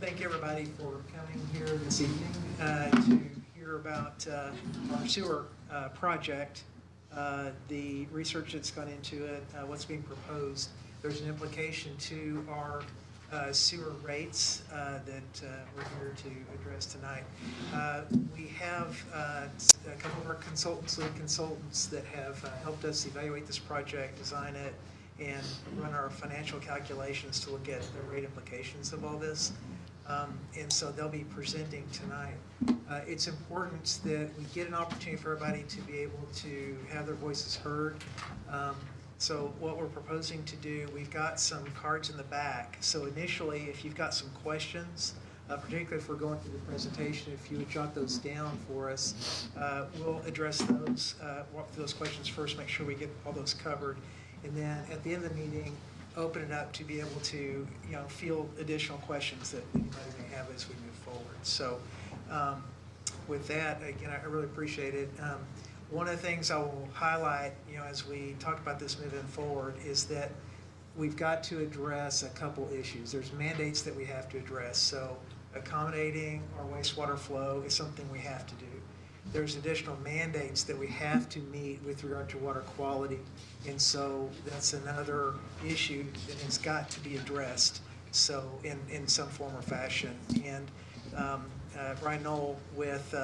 thank everybody for coming here this evening to hear about our sewer project, the research that's gone into it, what's being proposed. There's an implication to our sewer rates that we're here to address tonight. We have a couple of our lead consultants that have helped us evaluate this project, design it, and run our financial calculations to look at the rate implications of all this. And so they'll be presenting tonight. It's important that we get an opportunity for everybody to be able to have their voices heard. So what we're proposing to do, we've got some cards in the back. So initially, if you've got some questions, particularly if we're going through the presentation, if you would jot those down for us, we'll address those, walk through those questions first, make sure we get all those covered. And then at the end of the meeting, open it up to be able to, field additional questions that anybody may have as we move forward. So with that, again, I really appreciate it. One of the things I will highlight, as we talk about this moving forward, is that we've got to address a couple issues. There's mandates that we have to address. So accommodating our wastewater flow is something we have to do. There's additional mandates that we have to meet with regard to water quality. And so that's another issue that has got to be addressed, so in some form or fashion. And Brian Knoll with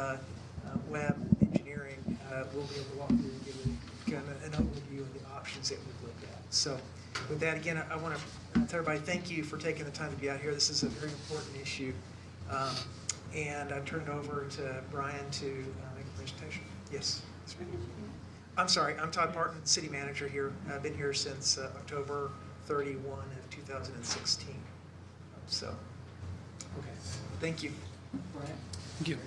Web Engineering will be able to walk through and give kind of an overview of the options that we've looked at. So with that, again, I want to tell everybody thank you for taking the time to be out here. This is a very important issue. And I turn it over to Brian to make a presentation. Yes. I'm sorry, I'm Todd Parton, City Manager here. I've been here since October 31 of 2016. So, okay. Thank you. Brian. Thank you.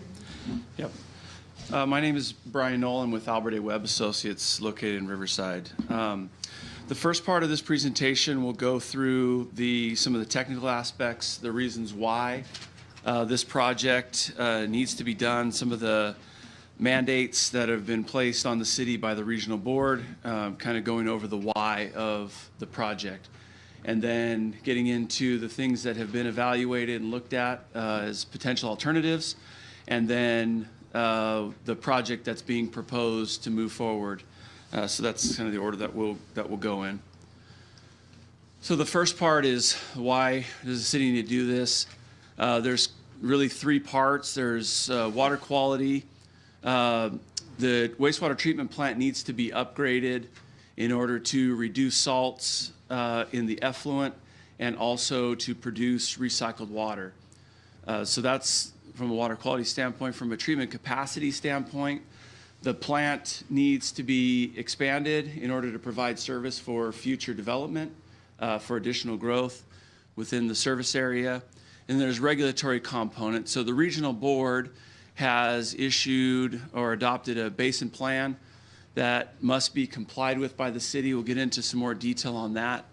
Yep. My name is Brian Knoll. I'm with Albert A. Webb Associates located in Riverside. The first part of this presentation will go through some of the technical aspects, the reasons why this project needs to be done, some of the mandates that have been placed on the city by the regional board, kind of going over the why of the project, and then getting into the things that have been evaluated and looked at as potential alternatives, and then the project that's being proposed to move forward. So that's kind of the order that we'll go in. So the first part is, why does the city need to do this? There's really three parts. There's water quality. The wastewater treatment plant needs to be upgraded in order to reduce salts in the effluent and also to produce recycled water. So that's from a water quality standpoint. From a treatment capacity standpoint, the plant needs to be expanded in order to provide service for future development, for additional growth within the service area. And there's regulatory component. So the regional board has issued or adopted a basin plan that must be complied with by the city. We'll get into some more detail on that,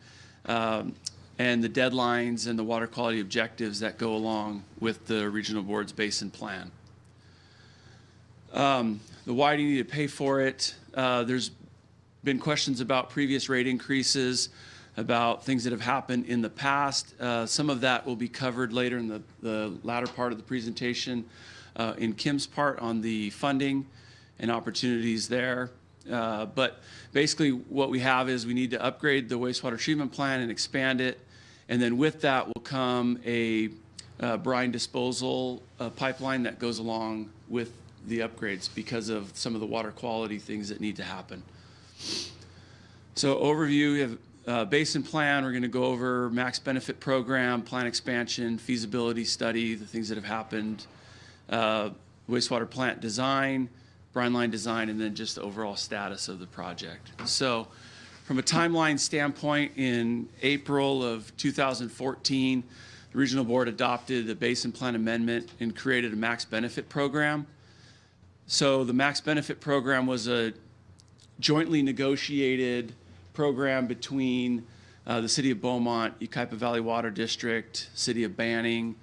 and the deadlines and the water quality objectives that go along with the regional board's basin plan. The why do you need to pay for it? There's been questions about previous rate increases, about things that have happened in the past. Some of that will be covered later in the latter part of the presentation in Kim's part on the funding and opportunities there. But basically what we have is we need to upgrade the wastewater treatment plant and expand it. And then with that will come a brine disposal pipeline that goes along with the upgrades because of some of the water quality things that need to happen. So overview, we have basin plan. We're going to go over max benefit program, plan expansion, feasibility study, the things that have happened, wastewater plant design, brine line design, and then just the overall status of the project. So from a timeline standpoint, in April of 2014, the regional board adopted the basin plan amendment and created a max benefit program. So the max benefit program was a jointly negotiated program between the City of Beaumont, Yucaipa Valley Water District, City of Banning,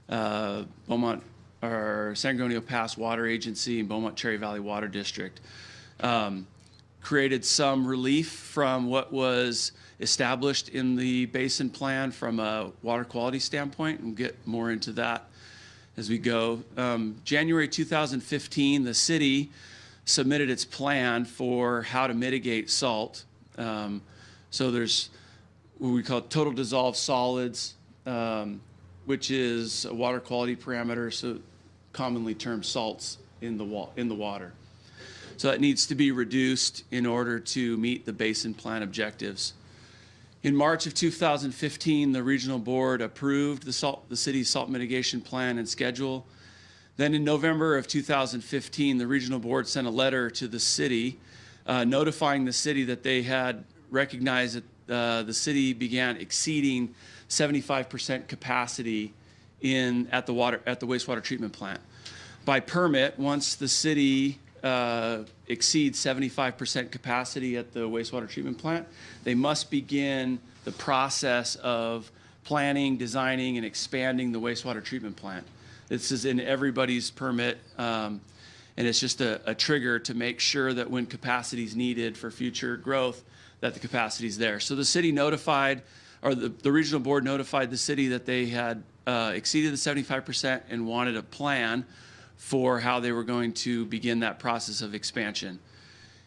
Beaumont, or San Antonio Pass Water Agency, and Beaumont Cherry Valley Water District. Created some relief from what was established in the basin plan from a water quality standpoint, and we'll get more into that as we go. January 2015, the city submitted its plan for how to mitigate salt. So there's what we call total dissolved solids, which is a water quality parameter, so commonly termed salts in the water. So that needs to be reduced in order to meet the basin plan objectives. In March of 2015, the regional board approved the city's salt mitigation plan and schedule. Then in November of 2015, the regional board sent a letter to the city notifying the city that they had recognized that the city began exceeding 75% capacity at the wastewater treatment plant. By permit, once the city exceeds 75% capacity at the wastewater treatment plant, they must begin the process of planning, designing, and expanding the wastewater treatment plant. This is in everybody's permit, and it's just a trigger to make sure that when capacity is needed for future growth, that the capacity is there. So the city notified, or the regional board notified the city that they had exceeded the 75% and wanted a plan for how they were going to begin that process of expansion.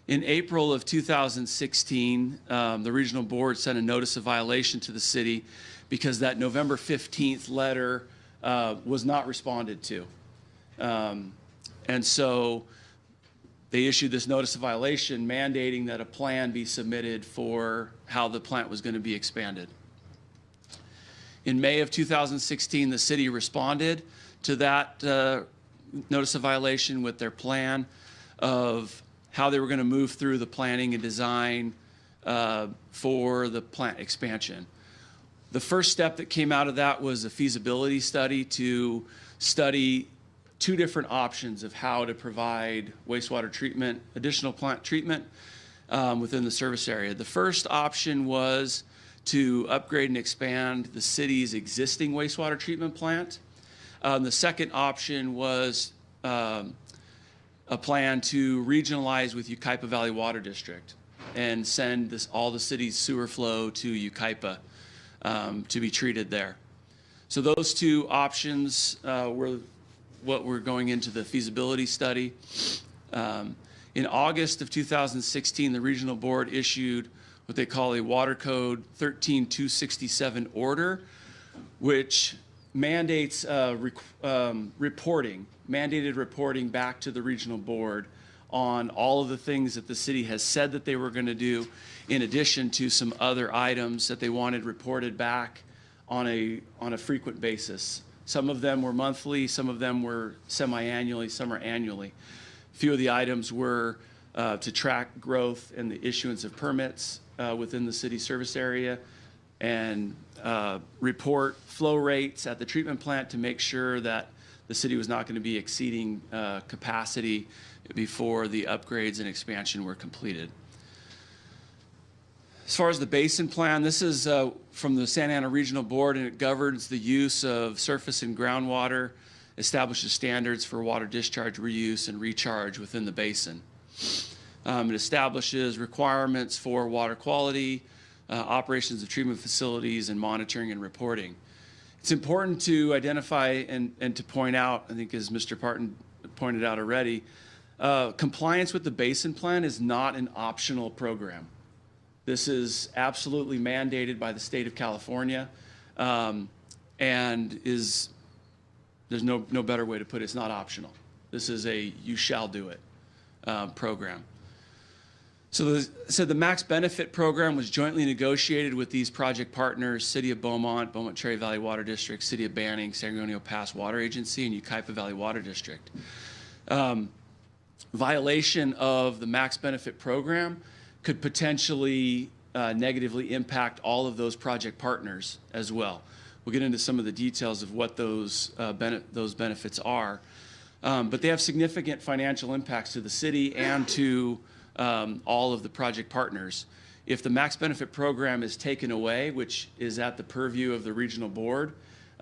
In April of 2016, the regional board sent a notice of violation to the city because that November 15th letter was not responded to. And so they issued this notice of violation mandating that a plan be submitted for how the plant was going to be expanded. In May of 2016, the city responded to that notice of violation with their plan of how they were going to move through the planning and design for the plant expansion. The first step that came out of that was a feasibility study to study two different options of how to provide wastewater treatment, additional plant treatment within the service area. The first option was to upgrade and expand the city's existing wastewater treatment plant. The second option was a plan to regionalize with Yucaipa Valley Water District and send all the city's sewer flow to Yucaipa to be treated there. So those two options were what were going into the feasibility study. In August of 2016, the regional board issued what they call a Water Code 13267 order, which mandates mandated reporting back to the regional board on all of the things that the city has said that they were going to do, in addition to some other items that they wanted reported back on a frequent basis. Some of them were monthly, some of them were semi-annually, some are annually. A few of the items were to track growth and the issuance of permits within the city service area, and report flow rates at the treatment plant to make sure that the city was not going to be exceeding capacity before the upgrades and expansion were completed. As far as the basin plan, this is from the Santa Ana Regional Board, and it governs the use of surface and groundwater, establishes standards for water discharge, reuse, and recharge within the basin. It establishes requirements for water quality, operations of treatment facilities, and monitoring and reporting. It's important to identify and to point out, I think as Mr. Parton pointed out already, compliance with the basin plan is not an optional program. This is absolutely mandated by the state of California, and there's no better way to put it. It's not optional. This is a you shall do it program. So the max benefit program was jointly negotiated with these project partners: City of Beaumont, Beaumont Cherry Valley Water District, City of Banning, San Antonio Pass Water Agency, and Yucaipa Valley Water District. Violation of the max benefit program could potentially negatively impact all of those project partners as well. We'll get into some of the details of what those benefits are, but they have significant financial impacts to the city and to all of the project partners. If the max benefit program is taken away, which is at the purview of the regional board,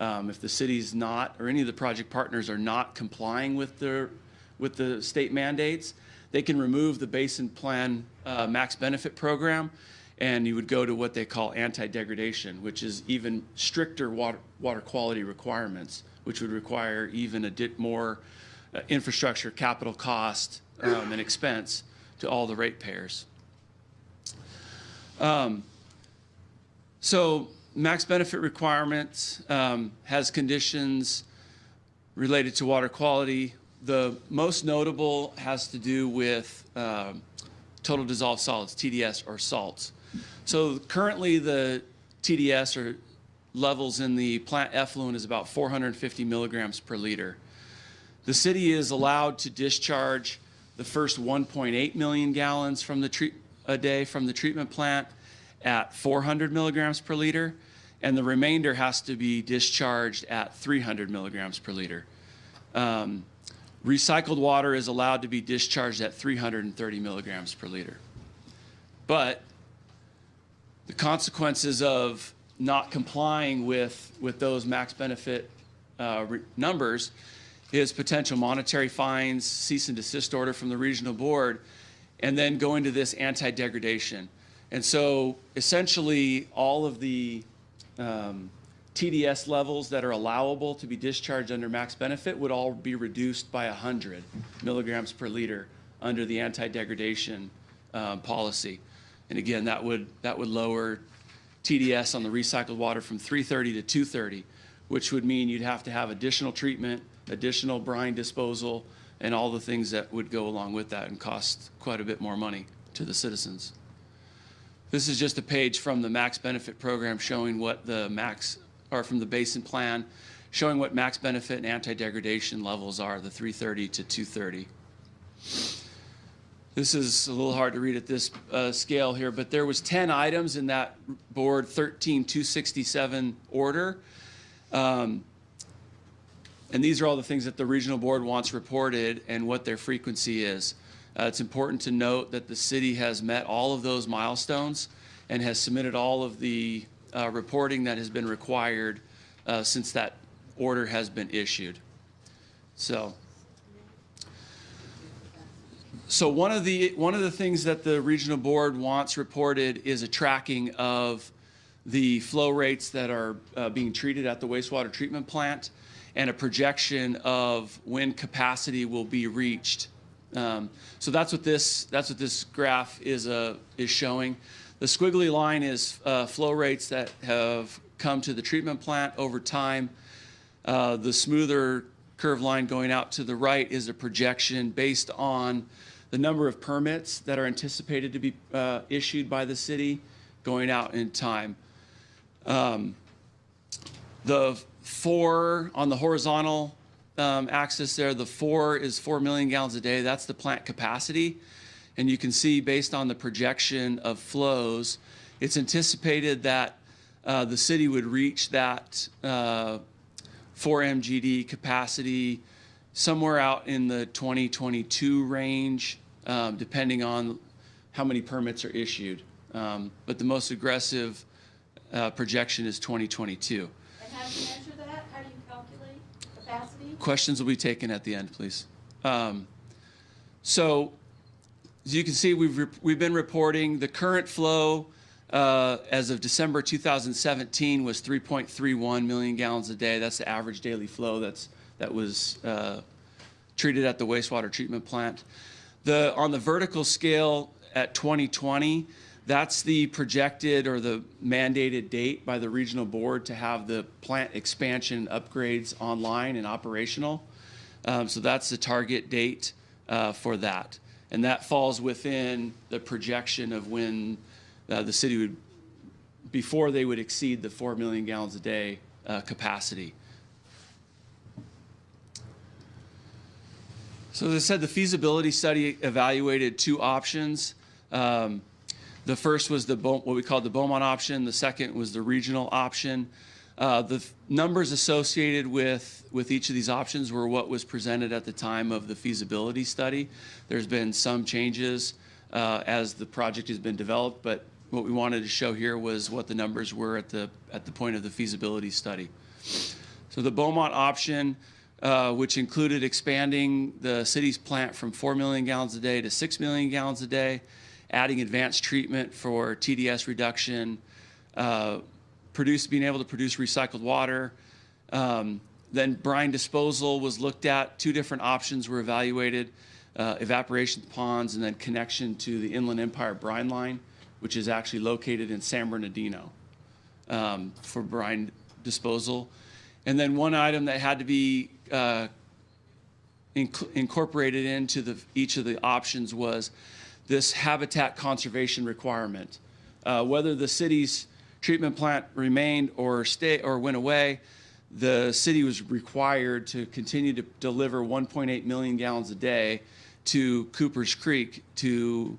if the city's not, or any of the project partners are not complying with the state mandates, they can remove the basin plan max benefit program and you would go to what they call anti-degradation, which is even stricter water quality requirements, which would require even a bit more infrastructure, capital cost, and expense to all the ratepayers. So max benefit requirements has conditions related to water quality. The most notable has to do with total dissolved solids, TDS, or salts. So currently the TDS, or levels in the plant effluent, is about 450 milligrams per liter. The city is allowed to discharge the first 1.8 million gallons a day from the treatment plant at 400 milligrams per liter, and the remainder has to be discharged at 300 milligrams per liter. Recycled water is allowed to be discharged at 330 milligrams per liter. But the consequences of not complying with those max benefit numbers is potential monetary fines, cease and desist order from the regional board, and then going to this anti-degradation. And so essentially all of the TDS levels that are allowable to be discharged under max benefit would all be reduced by 100 milligrams per liter under the anti-degradation policy. And again, that would lower TDS on the recycled water from 330 to 230, which would mean you'd have to have additional treatment, additional brine disposal, and all the things that would go along with that and cost quite a bit more money to the citizens. This is just a page from the max benefit program showing what the from the basin plan, showing what max benefit and anti-degradation levels are, the 330 to 230. This is a little hard to read at this scale here, but there was 10 items in that board 13267 order. And these are all the things that the regional board wants reported and what their frequency is. It's important to note that the city has met all of those milestones and has submitted all of the reporting that has been required since that order has been issued. So one of the things that the regional board wants reported is a tracking of the flow rates that are being treated at the wastewater treatment plant, and a projection of when capacity will be reached. So that's what this graph is showing. The squiggly line is flow rates that have come to the treatment plant over time. The smoother curved line going out to the right is a projection based on the number of permits that are anticipated to be issued by the city going out in time. The 4 on the horizontal axis there, the 4 is 4 million gallons a day. That's the plant capacity. And you can see based on the projection of flows, it's anticipated that the city would reach that 4 MGD capacity somewhere out in the 2022 range, depending on how many permits are issued. But the most aggressive projection is 2022. And how do you measure that? How do you calculate capacity? Questions will be taken at the end, please. So as you can see, we've been reporting the current flow as of December 2017 was 3.31 million gallons a day. That's the average daily flow that was treated at the wastewater treatment plant. On the vertical scale at 2020, that's the projected or the mandated date by the regional board to have the plant expansion upgrades online and operational. So that's the target date for that. And that falls within the projection of when the city would, before they would exceed the 4 million gallons a day capacity. So as I said, the feasibility study evaluated 2 options. The first was what we called the Beaumont option. The second was the regional option. The numbers associated with each of these options were what was presented at the time of the feasibility study. There's been some changes as the project has been developed, but what we wanted to show here was what the numbers were at the point of the feasibility study. So the Beaumont option, which included expanding the city's plant from 4 million gallons a day to 6 million gallons a day, adding advanced treatment for TDS reduction, being able to produce recycled water. Then brine disposal was looked at. 2 different options were evaluated, evaporation ponds and then connection to the Inland Empire brine line, which is actually located in San Bernardino, for brine disposal. And then one item that had to be incorporated into each of the options was this habitat conservation requirement. Whether the city's treatment plant remained or went away, the city was required to continue to deliver 1.8 million gallons a day to Cooper's Creek to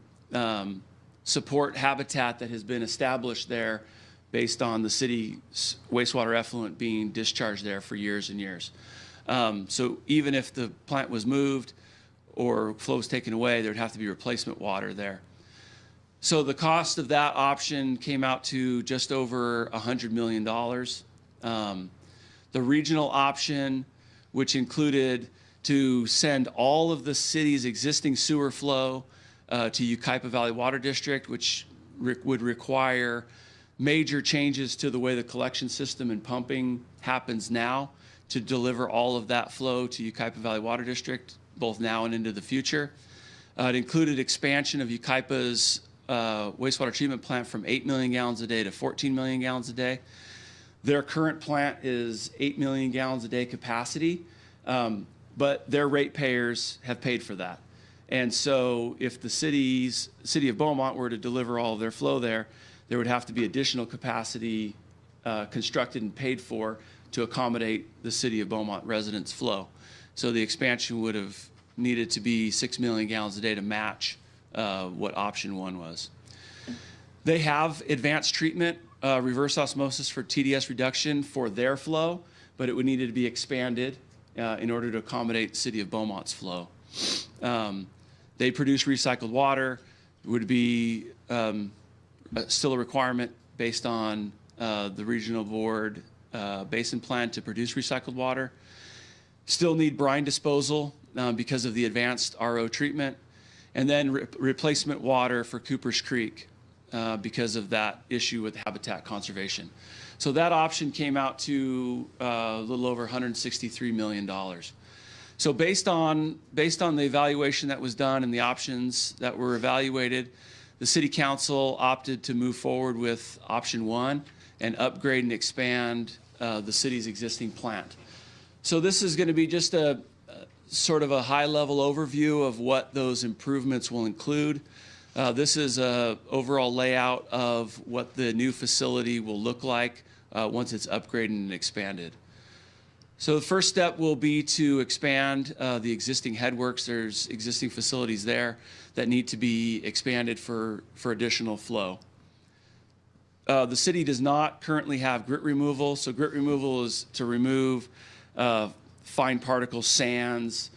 support habitat that has been established there based on the city's wastewater effluent being discharged there for years and years. So even if the plant was moved or flow was taken away, there would have to be replacement water there. So the cost of that option came out to just over $100 million. The regional option, which included to send all of the city's existing sewer flow to Yucaipa Valley Water District, which would require major changes to the way the collection system and pumping happens now to deliver all of that flow to Yucaipa Valley Water District, both now and into the future. It included expansion of Yucaipa's wastewater treatment plant from 8 million gallons a day to 14 million gallons a day. Their current plant is 8 million gallons a day capacity, but their ratepayers have paid for that. And so if the city of Beaumont were to deliver all of their flow there would have to be additional capacity constructed and paid for to accommodate the city of Beaumont residents' flow. So the expansion would have needed to be 6 million gallons a day to match what option 1 was. They have advanced treatment, reverse osmosis for TDS reduction for their flow, but it would need to be expanded in order to accommodate the city of Beaumont's flow. They produce recycled water. It would be still a requirement based on the regional board basin plan to produce recycled water. Still need brine disposal because of the advanced RO treatment. And then replacement water for Cooper's Creek because of that issue with habitat conservation. So that option came out to a little over $163 million. So based on the evaluation that was done and the options that were evaluated, the City Council opted to move forward with option 1 and upgrade and expand the city's existing plant. So this is going to be just a sort of a high-level overview of what those improvements will include. This is an overall layout of what the new facility will look like once it's upgraded and expanded. So the first step will be to expand the existing headworks. There's existing facilities there that need to be expanded for additional flow. The city does not currently have grit removal. So grit removal is to remove fine particles, sands,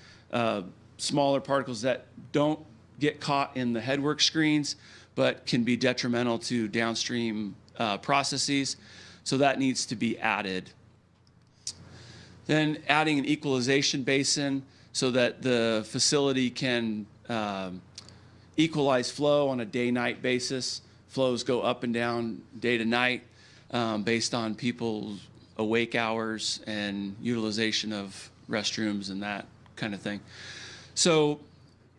smaller particles that don't get caught in the headwork screens, but can be detrimental to downstream processes. So that needs to be added. Then adding an equalization basin so that the facility can equalize flow on a day-night basis. Flows go up and down day to night based on people's awake hours and utilization of restrooms and that kind of thing. So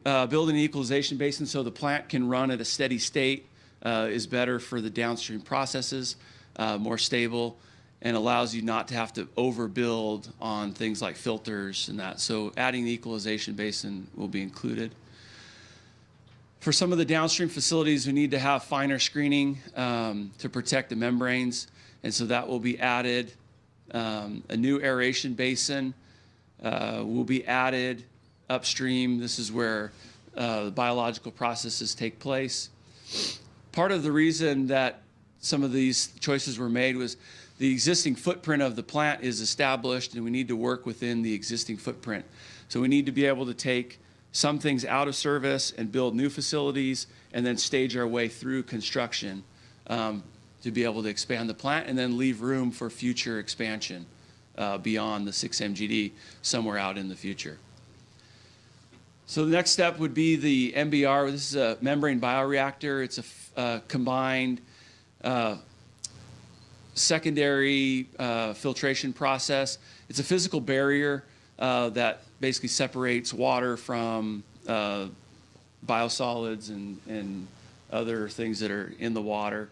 building an equalization basin so the plant can run at a steady state is better for the downstream processes, more stable, and allows you not to have to overbuild on things like filters and that. So adding the equalization basin will be included. For some of the downstream facilities, we need to have finer screening to protect the membranes, and so that will be added. A new aeration basin will be added upstream. This is where the biological processes take place. Part of the reason that some of these choices were made was the existing footprint of the plant is established, and we need to work within the existing footprint. So we need to be able to take some things out of service and build new facilities and then stage our way through construction to be able to expand the plant and then leave room for future expansion beyond the 6 MGD somewhere out in the future. So the next step would be the MBR. This is a membrane bioreactor. It's a combined secondary filtration process. It's a physical barrier that basically separates water from biosolids and other things that are in the water.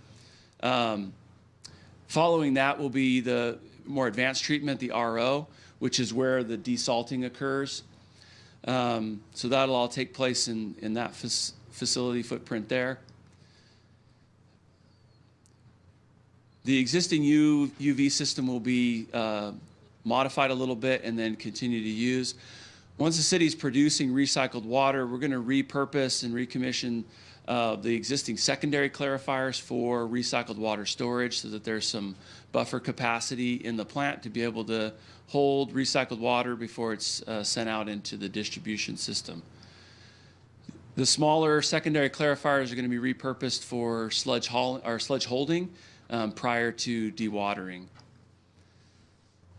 Following that will be the more advanced treatment, the RO, which is where the desalting occurs. So that'll all take place in that facility footprint there. The existing UV system will be modified a little bit and then continue to use. Once the city's producing recycled water, we're going to repurpose and recommission the existing secondary clarifiers for recycled water storage so that there's some buffer capacity in the plant to be able to hold recycled water before it's sent out into the distribution system. The smaller secondary clarifiers are going to be repurposed for sludge holding prior to dewatering.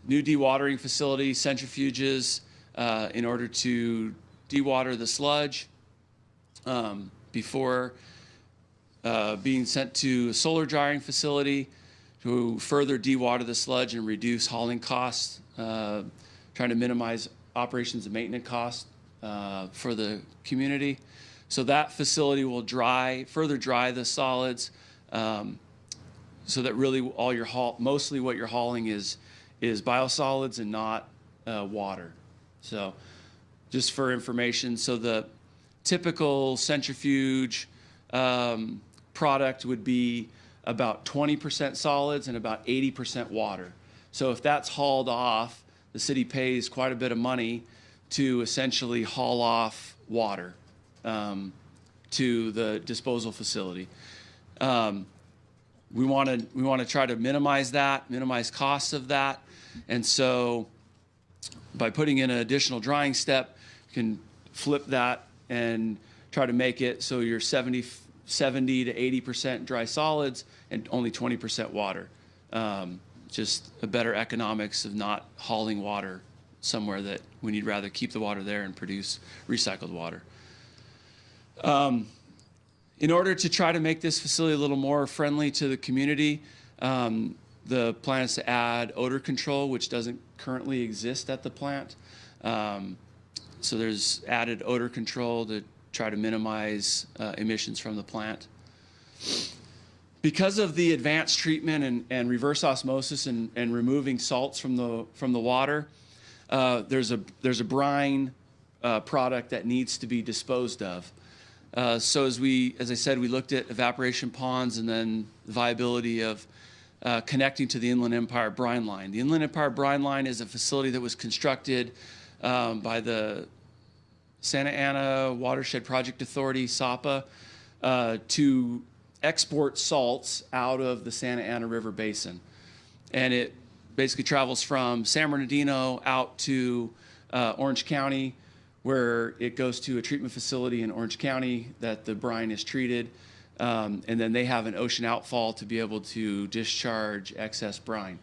New dewatering facility, centrifuges, in order to dewater the sludge before being sent to a solar drying facility to further dewater the sludge and reduce hauling costs, trying to minimize operations and maintenance costs for the community. So that facility will further dry the solids, so that really all your mostly what you're hauling is biosolids and not water. So just for information, so the typical centrifuge product would be about 20% solids and about 80% water. So if that's hauled off, the city pays quite a bit of money to essentially haul off water to the disposal facility. We want to try to minimize costs of that, and so by putting in an additional drying step, you can flip that and try to make it so you're 70 to 80% dry solids and only 20% water. Just a better economics of not hauling water somewhere that when you'd rather keep the water there and produce recycled water. In order to try to make this facility a little more friendly to the community, the plan is to add odor control, which doesn't currently exist at the plant. So there's added odor control to try to minimize emissions from the plant. Because of the advanced treatment and reverse osmosis and removing salts from the water, there's a brine product that needs to be disposed of. So as I said, we looked at evaporation ponds and then the viability of connecting to the Inland Empire brine line. The Inland Empire brine line is a facility that was constructed by the Santa Ana Watershed Project Authority, SAPA, to export salts out of the Santa Ana River Basin. And it basically travels from San Bernardino out to Orange County, where it goes to a treatment facility in Orange County that the brine is treated, and then they have an ocean outfall to be able to discharge excess brine.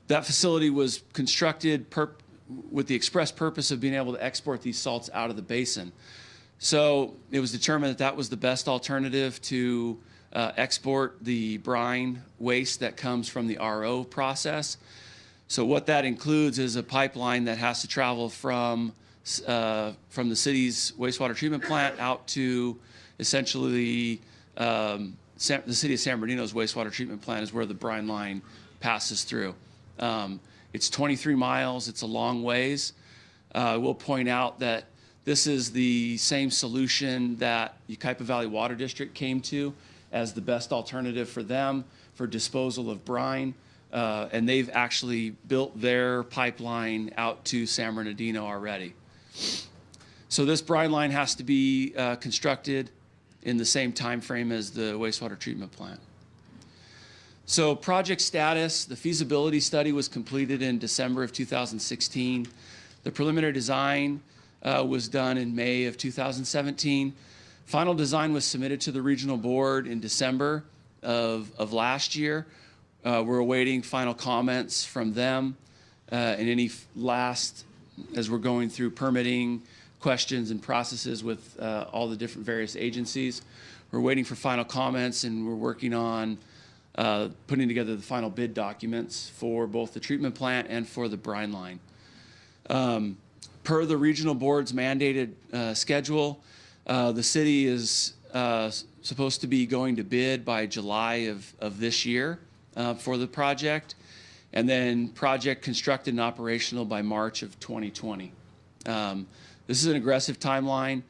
That facility was constructed with the express purpose of being able to export these salts out of the basin. So it was determined that that was the best alternative to export the brine waste that comes from the RO process. So what that includes is a pipeline that has to travel from the city's wastewater treatment plant out to essentially the city of San Bernardino's wastewater treatment plant is where the brine line passes through. It's 23 miles. It's a long ways. We'll point out that this is the same solution that Yucaipa Valley Water District came to as the best alternative for them for disposal of brine. And they've actually built their pipeline out to San Bernardino already. So this brine line has to be constructed in the same time frame as the wastewater treatment plant. So project status, the feasibility study was completed in December of 2016. The preliminary design was done in May of 2017. Final design was submitted to the regional board in December of last year. We're awaiting final comments from them and any last, as we're going through permitting, questions and processes with all the different various agencies. We're waiting for final comments, and we're working on putting together the final bid documents for both the treatment plant and for the brine line. Per the regional board's mandated schedule, the city is supposed to be going to bid by July of this year for the project, and then project constructed and operational by March of 2020. This is an aggressive timeline,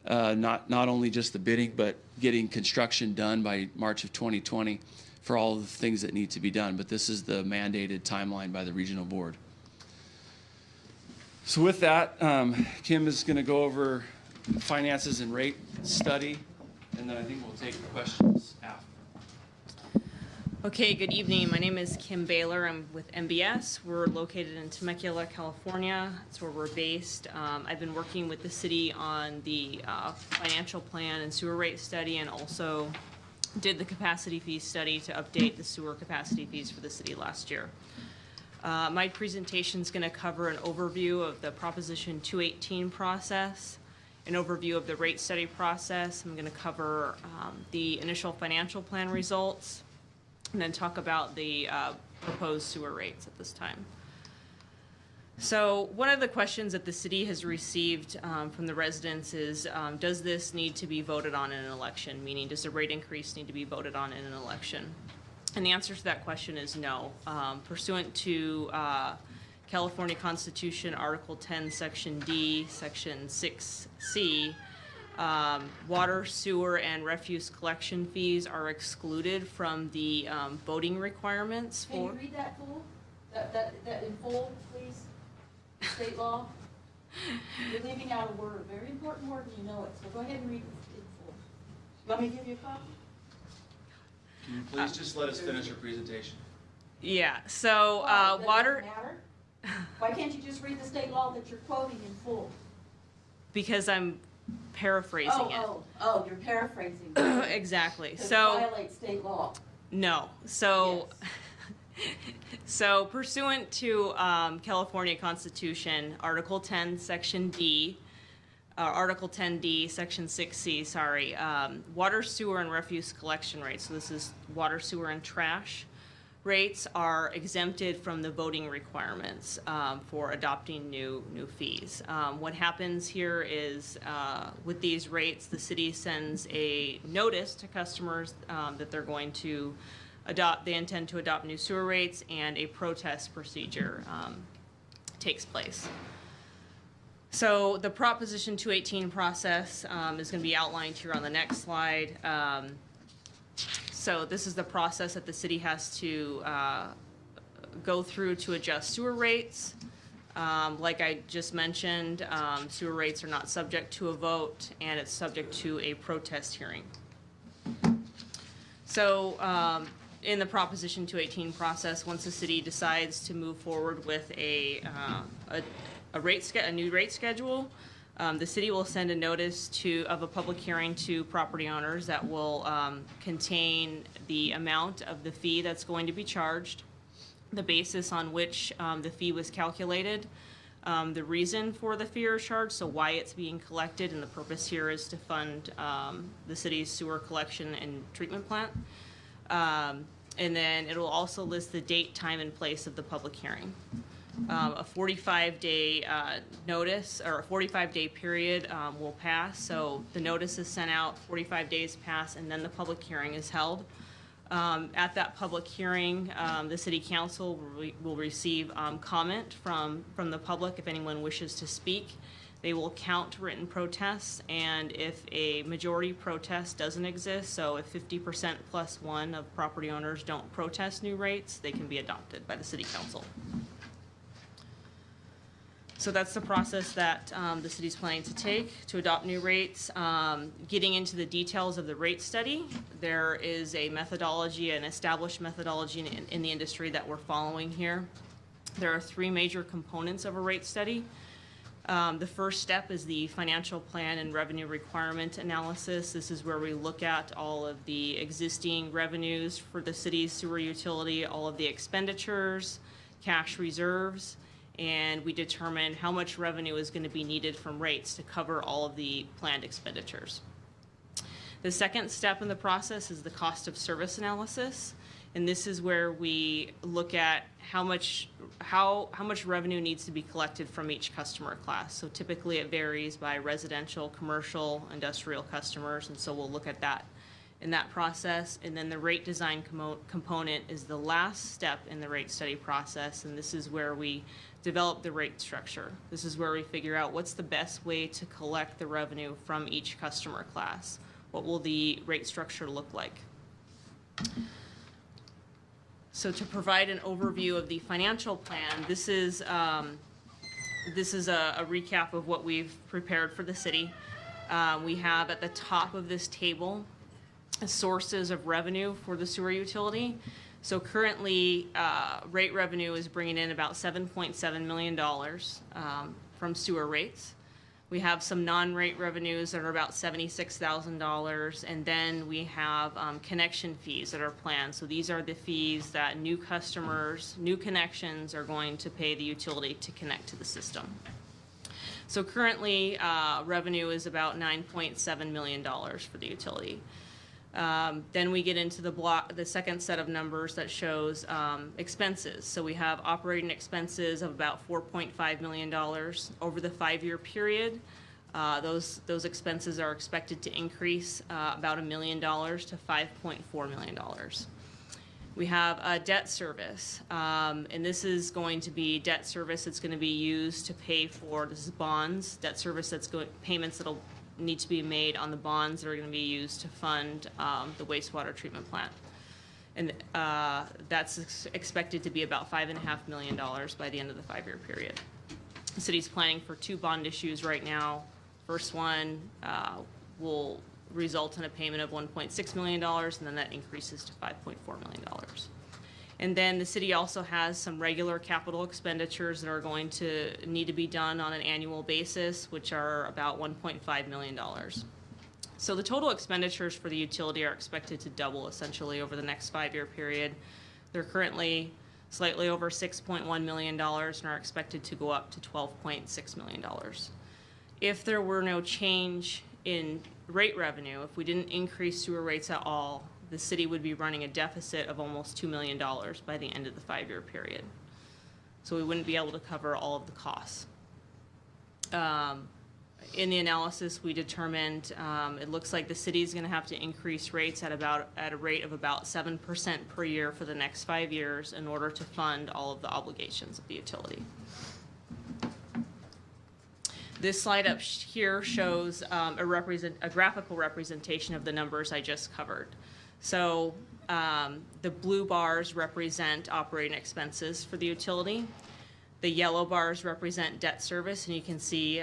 not only just the bidding, but getting construction done by March of 2020 for all of the things that need to be done. But this is the mandated timeline by the regional board. So with that, Kim is going to go over finances and rate study, and then I think we'll take questions after. Okay, good evening. My name is Kim Baylor. I'm with MBS. We're located in Temecula, California. That's where we're based. I've been working with the city on the financial plan and sewer rate study, and also did the capacity fee study to update the sewer capacity fees for the city last year. My presentation is going to cover an overview of the Proposition 218 process, an overview of the rate study process. I'm going to cover the initial financial plan results, and then talk about the proposed sewer rates at this time. So one of the questions that the city has received from the residents is, does this need to be voted on in an election? Meaning, does the rate increase need to be voted on in an election? And the answer to that question is no. Pursuant to California Constitution, Article 10, Section D, Section 6C, water, sewer, and refuse collection fees are excluded from the voting requirements for... Can you read that full? That in full, please? State law? You're leaving out a word, a very important word, and you know it, so go ahead and read it in full. Let me give you a copy? Can you please just let us finish our presentation? Yeah, so Why? Does it water... matter? Why can't you just read the state law that you're quoting in full? Because I'm paraphrasing it. Oh, you're paraphrasing. Exactly. Because So it violates state law. no. So Yes. so pursuant to California Constitution, Article 10, Section D, Article 10D, Section 6C, sorry, water, sewer, and refuse collection rates. So this is water, sewer, and trash rates are exempted from the voting requirements for adopting new fees. What happens here is with these rates, the city sends a notice to customers that they're going to they intend to adopt new sewer rates, and a protest procedure takes place. So the Proposition 218 process is going to be outlined here on the next slide. So this is the process that the city has to go through to adjust sewer rates. Like I just mentioned, sewer rates are not subject to a vote, and it's subject to a protest hearing. So in the Proposition 218 process, once the city decides to move forward with a new rate schedule, the city will send a notice of a public hearing to property owners that will contain the amount of the fee that's going to be charged, the basis on which the fee was calculated, the reason for the fee or charge, so why it's being collected, and the purpose here is to fund the city's sewer collection and treatment plant. And then it will also list the date, time, and place of the public hearing. A 45-day notice, or a 45-day period will pass. So the notice is sent out, 45 days pass, and then the public hearing is held. At that public hearing, the city council will receive comment from the public if anyone wishes to speak. They will count written protests, and if a majority protest doesn't exist, so if 50% plus one of property owners don't protest new rates, they can be adopted by the city council. So that's the process that the city's planning to take to adopt new rates. Getting into the details of the rate study, there is a methodology, an established methodology in the industry that we're following here. There are three major components of a rate study. The first step is the financial plan and revenue requirement analysis. This is where we look at all of the existing revenues for the city's sewer utility, all of the expenditures, cash reserves, and we determine how much revenue is going to be needed from rates to cover all of the planned expenditures. The second step in the process is the cost of service analysis, and this is where we look at how much revenue needs to be collected from each customer class. So typically it varies by residential, commercial, industrial customers, and so we'll look at that in that process. And then the rate design component is the last step in the rate study process, and this is where we develop the rate structure. This is where we figure out what's the best way to collect the revenue from each customer class. What will the rate structure look like? So to provide an overview of the financial plan, this is a recap of what we've prepared for the city. We have at the top of this table sources of revenue for the sewer utility. So currently, rate revenue is bringing in about $7.7 million from sewer rates. We have some non-rate revenues that are about $76,000, and then we have connection fees that are planned. So these are the fees that new customers, new connections are going to pay the utility to connect to the system. So currently, revenue is about $9.7 million for the utility. Then we get into the second set of numbers that shows expenses. So we have operating expenses of about $4.5 million over the 5-year period. Those expenses are expected to increase about $1 million to $5.4 million. We have debt service, and this is going to be debt service that's going to be used to pay for, this is bonds, debt service that's payments that'll need to be made on the bonds that are going to be used to fund the wastewater treatment plant. And that's expected to be about $5.5 million by the end of the 5-year period. The city's planning for 2 bond issues right now. First one will result in a payment of $1.6 million, and then that increases to $5.4 million. And then the city also has some regular capital expenditures that are going to need to be done on an annual basis, which are about $1.5 million. So the total expenditures for the utility are expected to double essentially over the next 5-year period. They're currently slightly over $6.1 million and are expected to go up to $12.6 million. If there were no change in rate revenue, if we didn't increase sewer rates at all, the city would be running a deficit of almost $2 million by the end of the 5-year period. So we wouldn't be able to cover all of the costs. In the analysis, we determined it looks like the city is going to have to increase rates at a rate of about 7% per year for the next 5 years in order to fund all of the obligations of the utility. This slide up here shows a graphical representation of the numbers I just covered. So the blue bars represent operating expenses for the utility. The yellow bars represent debt service, and you can see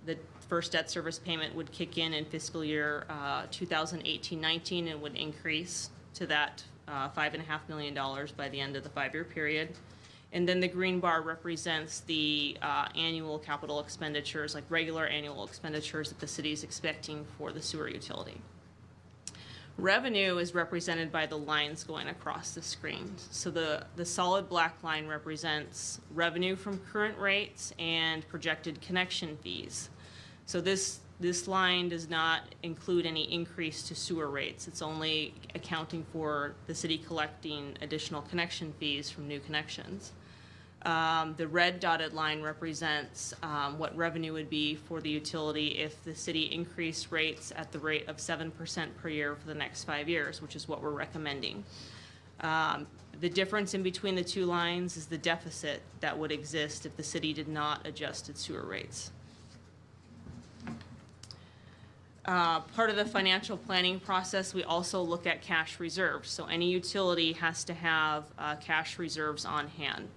the first debt service payment would kick in fiscal year 2018-19 and would increase to that $5.5 million by the end of the 5-year period. And then the green bar represents the annual capital expenditures, like regular annual expenditures that the city is expecting for the sewer utility. Revenue is represented by the lines going across the screen. So the solid black line represents revenue from current rates and projected connection fees. So this line does not include any increase to sewer rates. It's only accounting for the city collecting additional connection fees from new connections. The red dotted line represents what revenue would be for the utility if the city increased rates at the rate of 7% per year for the next 5 years, which is what we're recommending. The difference in between the 2 lines is the deficit that would exist if the city did not adjust its sewer rates. Part of the financial planning process, we also look at cash reserves. So any utility has to have cash reserves on hand.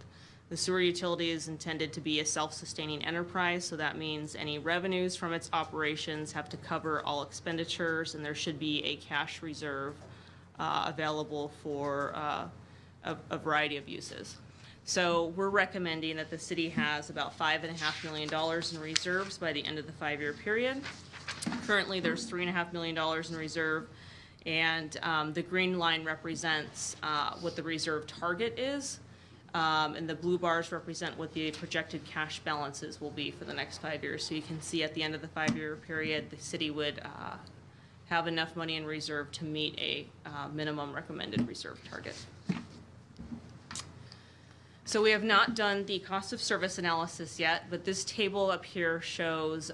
The sewer utility is intended to be a self-sustaining enterprise, so that means any revenues from its operations have to cover all expenditures, and there should be a cash reserve available for a variety of uses. So we're recommending that the city has about $5.5 million in reserves by the end of the 5-year period. Currently, there's $3.5 million in reserve, and the green line represents what the reserve target is. And the blue bars represent what the projected cash balances will be for the next 5 years. So you can see at the end of the 5-year period, the city would have enough money in reserve to meet a minimum recommended reserve target. So we have not done the cost of service analysis yet, but this table up here shows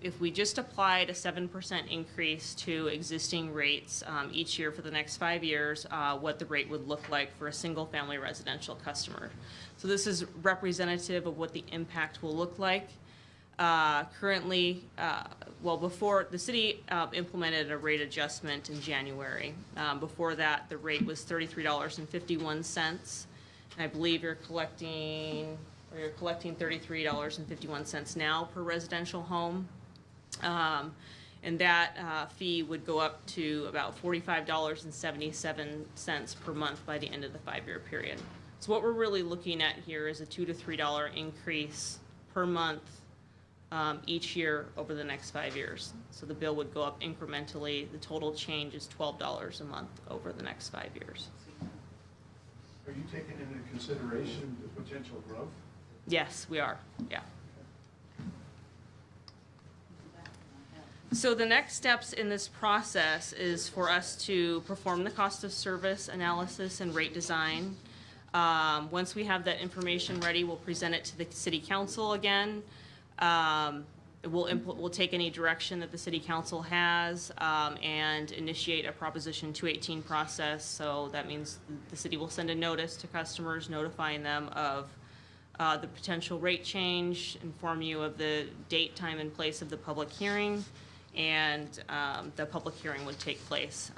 if we just applied a 7% increase to existing rates each year for the next 5 years, what the rate would look like for a single-family residential customer. So this is representative of what the impact will look like. Currently, well, before the city implemented a rate adjustment in January. Before that, the rate was $33.51. I believe you're collecting $33.51 now per residential home. And that fee would go up to about $45.77 per month by the end of the 5-year period. So what we're really looking at here is a $2 to $3 increase per month each year over the next 5 years. So the bill would go up incrementally. The total change is $12 a month over the next 5 years. Are you taking into consideration the potential growth? Yes, we are, yeah. So the next steps in this process is for us to perform the cost of service analysis and rate design. Once we have that information ready, we'll present it to the city council again. We'll take any direction that the city council has and initiate a Proposition 218 process. So that means the city will send a notice to customers notifying them of the potential rate change, inform you of the date, time, and place of the public hearing, and the public hearing would take place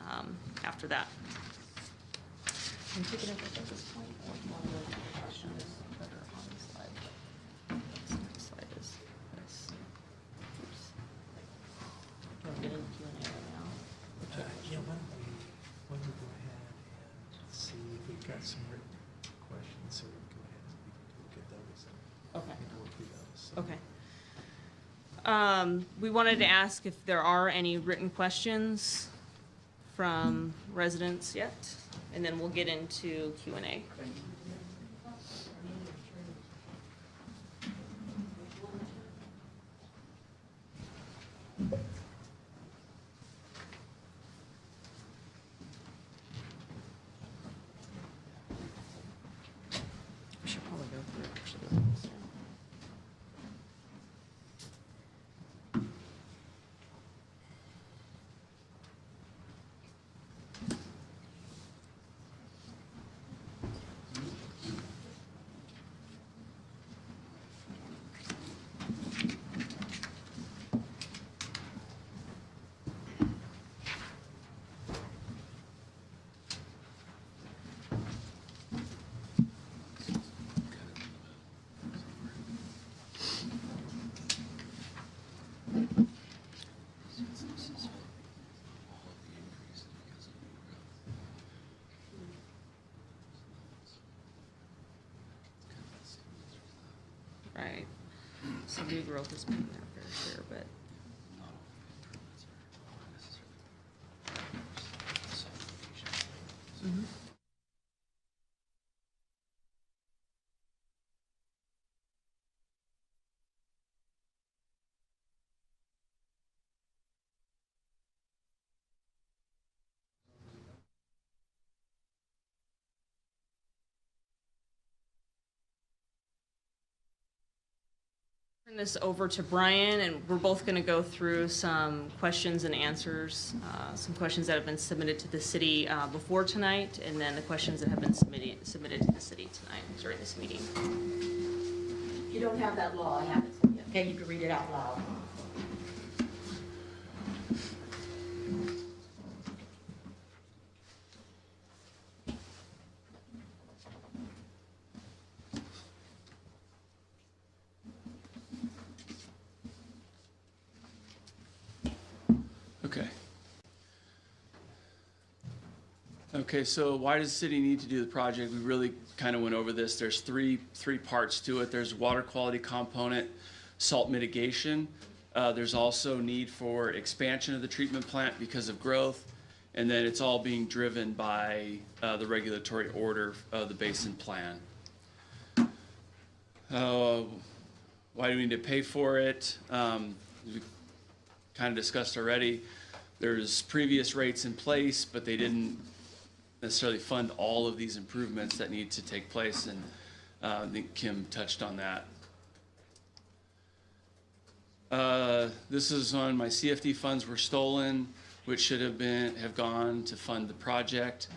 after that. Can you pick it up at this point? Or one of the questions that are on the slide? Next slide is this. Oops. Do you want to get into Q&A right now? Yeah, why don't we go ahead and see if we've got some written questions, so we can go ahead and we can look at those and Okay. work through those. So. Okay. We wanted to ask if there are any written questions from residents yet, and then we'll get into Q&A. We should probably go through it actually. Right. So new growth has been there for sure, but. Mm-hmm. Turn this over to Brian, and we're both going to go through some questions and answers, some questions that have been submitted to the city before tonight, and then the questions that have been submitted to the city tonight during this meeting. If you don't have that law, I have it for you. Okay, you can read it out loud. Okay, so why does the city need to do the project? We really kind of went over this. There's three parts to it. There's water quality component, salt mitigation. There's also need for expansion of the treatment plant because of growth. And then it's all being driven by the regulatory order of the basin plan. Why do we need to pay for it? We kind of discussed already. There's previous rates in place, but they didn't necessarily fund all of these improvements that need to take place, and I think Kim touched on that. This is when my CFD funds were stolen, which should have gone to fund the project.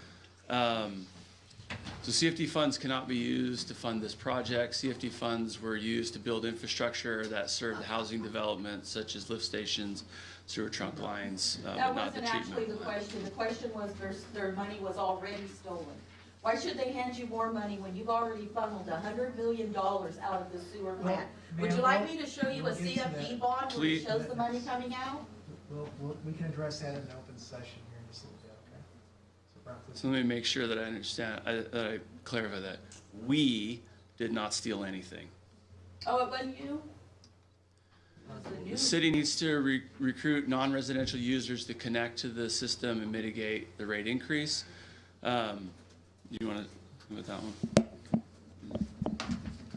So CFD funds cannot be used to fund this project. CFD funds were used to build infrastructure that served housing development, such as lift stations, sewer trunk lines, That but not the wasn't actually treatment. the question. The question was their money was already stolen. Why should they hand you more money when you've already funneled $100 million out of the sewer plant? Would you like me to show you a CFD bond where Please. it shows the money coming out? We can address that in an open session here in just a little bit, okay? So Brown, please. So let me make sure that I understand, that I clarify that. We did not steal anything. Oh, it wasn't you? It was the The new- city needs to recruit non-residential users to connect to the system and mitigate the rate increase. You want to go with that one?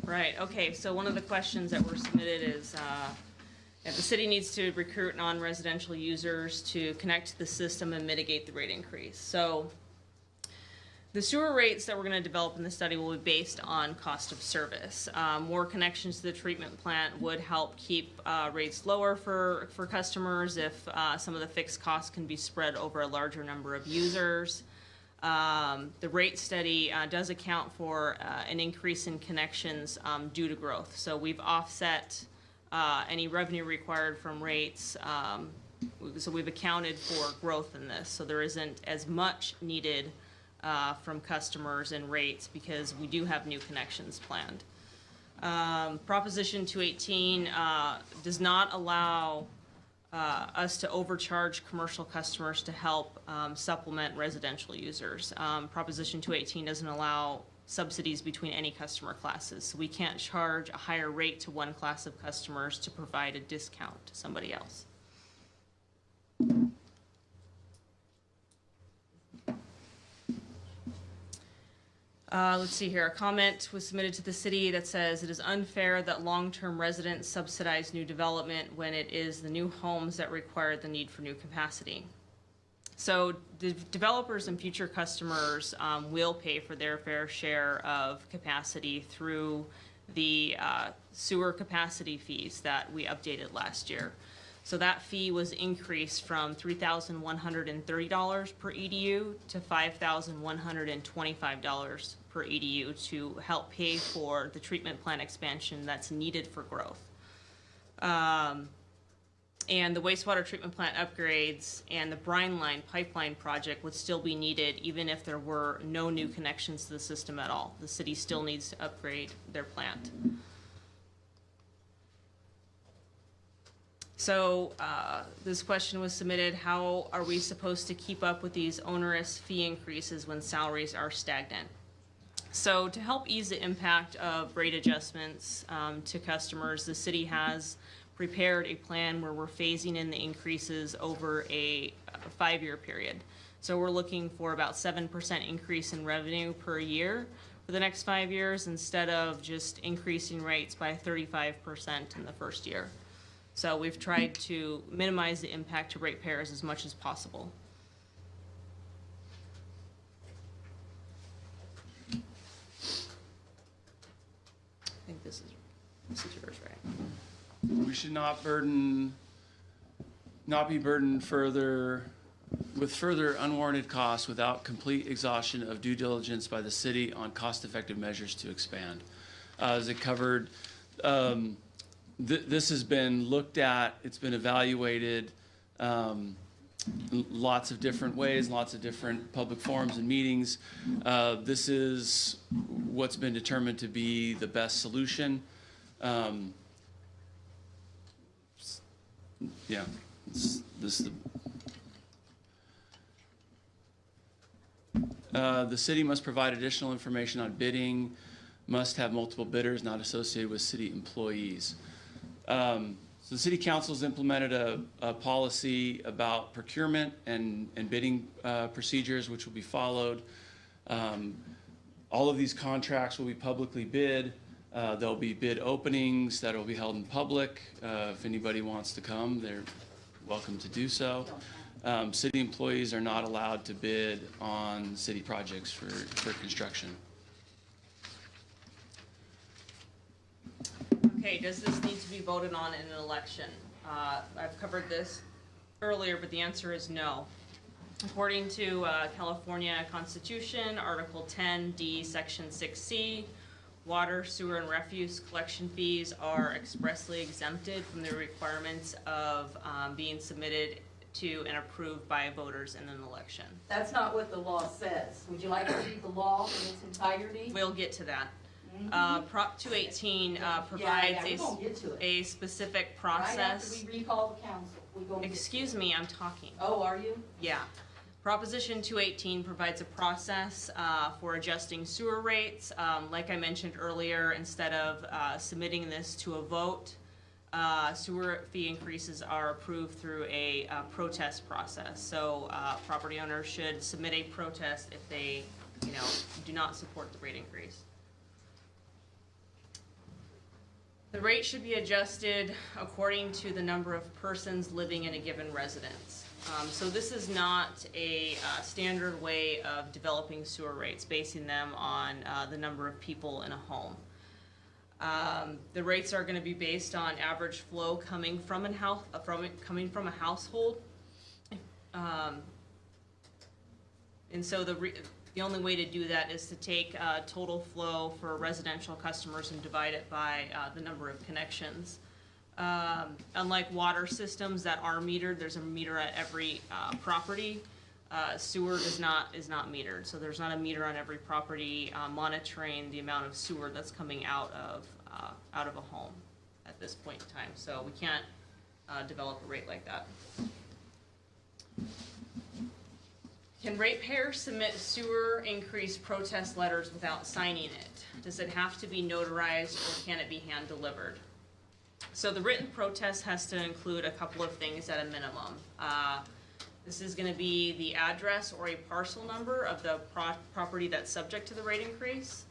Right, okay, so one of the questions that were submitted is, if the city needs to recruit non-residential users to connect to the system and mitigate the rate increase. So the sewer rates that we're gonna develop in the study will be based on cost of service. More connections to the treatment plant would help keep rates lower for customers if some of the fixed costs can be spread over a larger number of users. The rate study does account for an increase in connections due to growth. So we've offset any revenue required from rates. So we've accounted for growth in this. So there isn't as much needed from customers and rates because we do have new connections planned. Proposition 218 does not allow us to overcharge commercial customers to help supplement residential users. Proposition 218 doesn't allow subsidies between any customer classes. So we can't charge a higher rate to one class of customers to provide a discount to somebody else. Let's see here. A comment was submitted to the city that says it is unfair that long-term residents subsidize new development when it is the new homes that require the need for new capacity. So the developers and future customers will pay for their fair share of capacity through the sewer capacity fees that we updated last year. So that fee was increased from $3,130 per EDU to $5,125 per EDU to help pay for the treatment plant expansion that's needed for growth. And the wastewater treatment plant upgrades and the brine line pipeline project would still be needed even if there were no new connections to the system at all. The city still needs to upgrade their plant. So this question was submitted: how are we supposed to keep up with these onerous fee increases when salaries are stagnant? So to help ease the impact of rate adjustments to customers, the city has prepared a plan where we're phasing in the increases over a 5-year period. So we're looking for about 7% increase in revenue per year for the next 5 years instead of just increasing rates by 35% in the first year. So we've tried to minimize the impact to ratepayers as much as possible. I think this is yours, right? We should not be burdened further with further unwarranted costs without complete exhaustion of due diligence by the city on cost-effective measures to expand. As it covered, this has been looked at, it's been evaluated lots of different ways, lots of different public forums and meetings. This is what's been determined to be the best solution. Yeah, this is the city must provide additional information on bidding, must have multiple bidders not associated with city employees. So the city council's implemented a policy about procurement and bidding procedures, which will be followed. All of these contracts will be publicly bid. There'll be bid openings that will be held in public. If anybody wants to come, they're welcome to do so. City employees are not allowed to bid on city projects for construction. Okay, does this need to be voted on in an election? I've covered this earlier, but the answer is no. According to California Constitution, Article 10D, Section 6C, water, sewer, and refuse collection fees are expressly exempted from the requirements of being submitted to and approved by voters in an election. That's not what the law says. Would you like to read the law in its entirety? We'll get to that. Prop 218 provides we're gonna get to it. a specific Right after process. we recall the council, we go. Excuse me, I'm talking. Oh, are you? Yeah. Proposition 218 provides a process for adjusting sewer rates. Like I mentioned earlier, instead of submitting this to a vote, sewer fee increases are approved through a protest process. So property owners should submit a protest if they, do not support the rate increase. The rate should be adjusted according to the number of persons living in a given residence. So this is not a standard way of developing sewer rates, basing them on the number of people in a home. The rates are going to be based on average flow coming from a household, and so the only way to do that is to take total flow for residential customers and divide it by the number of connections. Unlike water systems that are metered, there's a meter at every property. Sewer is not metered, so there's not a meter on every property monitoring the amount of sewer that's coming out of a home at this point in time. So we can't develop a rate like that. Can ratepayers submit sewer increase protest letters without signing it? Does it have to be notarized, or can it be hand delivered? So the written protest has to include a couple of things at a minimum. This is going to be the address or a parcel number of the property that's subject to the rate increase.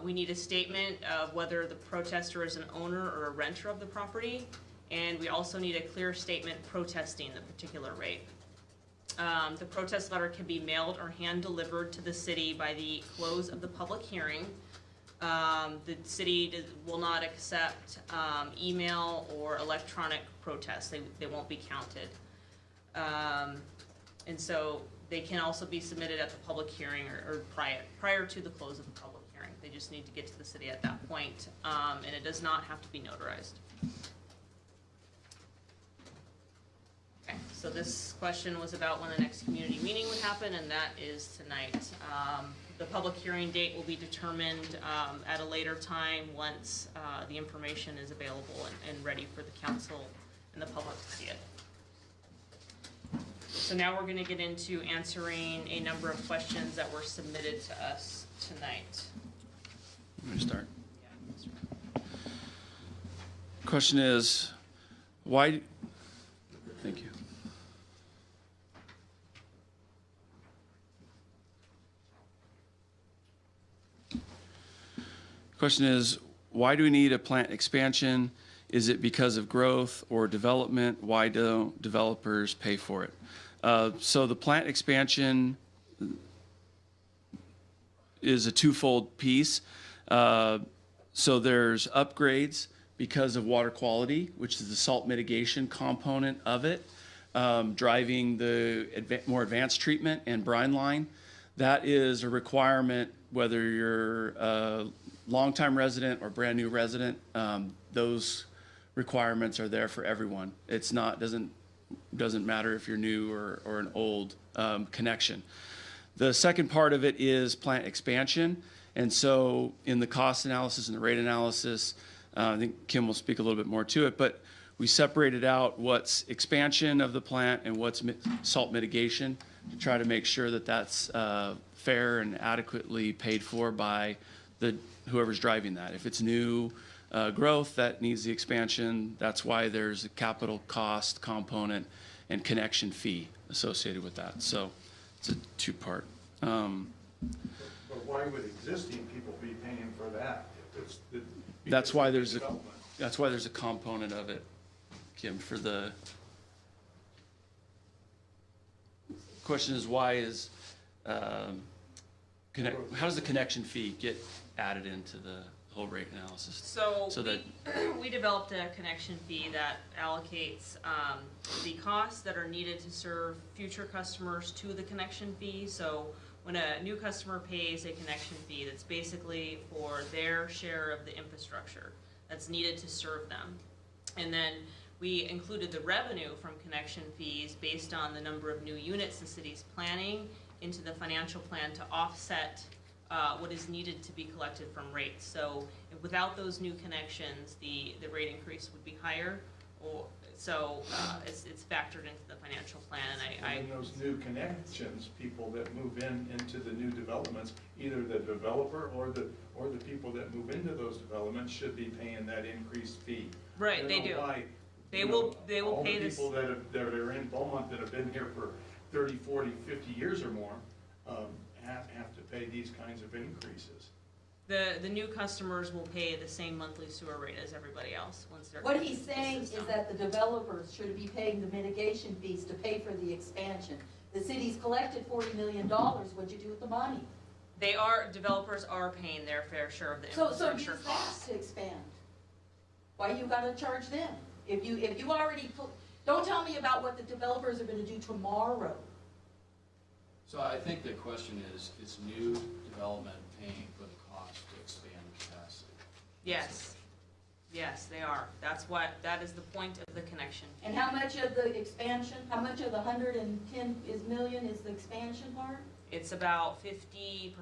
We need a statement of whether the protester is an owner or a renter of the property, and we also need a clear statement protesting the particular rate. The protest letter can be mailed or hand delivered to the city by the close of the public hearing. The city will not accept email or electronic protests. They won't be counted. And so they can also be submitted at the public hearing or prior to the close of the public hearing. They just need to get to the city at that point, and it does not have to be notarized. Okay, so this question was about when the next community meeting would happen, and that is tonight. The public hearing date will be determined at a later time once the information is available and ready for the council and the public to see it. So now we're going to get into answering a number of questions that were submitted to us tonight. I'm going to start. Yeah. Question is, why? Thank you. Question is, why do we need a plant expansion? Is it because of growth or development? Why don't developers pay for it? So the plant expansion is a twofold piece. So there's upgrades because of water quality, which is the salt mitigation component of it, driving the more advanced treatment and brine line. That is a requirement whether you're a longtime resident or brand new resident. Those requirements are there for everyone. It's not doesn't matter if you're new or an old connection. The second part of it is plant expansion. And so in the cost analysis and the rate analysis, I think Kim will speak a little bit more to it, but we separated out what's expansion of the plant and what's salt mitigation to try to make sure that that's fair and adequately paid for by whoever's driving that. If it's new growth that needs the expansion, that's why there's a capital cost component and connection fee associated with that. So it's a two-part. But why would existing people be paying for that? That's why there's a, development. that's why there's a component of it, Kim, for the question is why is, how does the connection fee get added into the whole rate analysis? So that we developed a connection fee that allocates the costs that are needed to serve future customers to the connection fee. So when a new customer pays a connection fee, that's basically for their share of the infrastructure that's needed to serve them. And then we included the revenue from connection fees based on the number of new units the city's planning into the financial plan to offset what is needed to be collected from rates. So without those new connections, the rate increase would be higher, or so it's factored into the financial plan. And those new connections, people that move into the new developments, either the developer or the people that move into those developments should be paying that increased fee. Right, they do. They will pay this. All the people that are in Beaumont that have been here for 30, 40, 50 years or more have to pay these kinds of increases. The new customers will pay the same monthly sewer rate as everybody else once they're. What he's saying is that the developers should be paying the mitigation fees to pay for the expansion. The city's collected $40 million, what'd you do with the money? Developers are paying their fair share of the So infrastructure use costs. that to expand. Why you gotta charge them? If you already, don't tell me about what the developers are gonna do tomorrow. So I think the question is new development paying for the cost to expand capacity? Yes, yes, they are. That is the point of the connection fee. And how much of the expansion, how much of the 110 million is the expansion part? It's about 50%.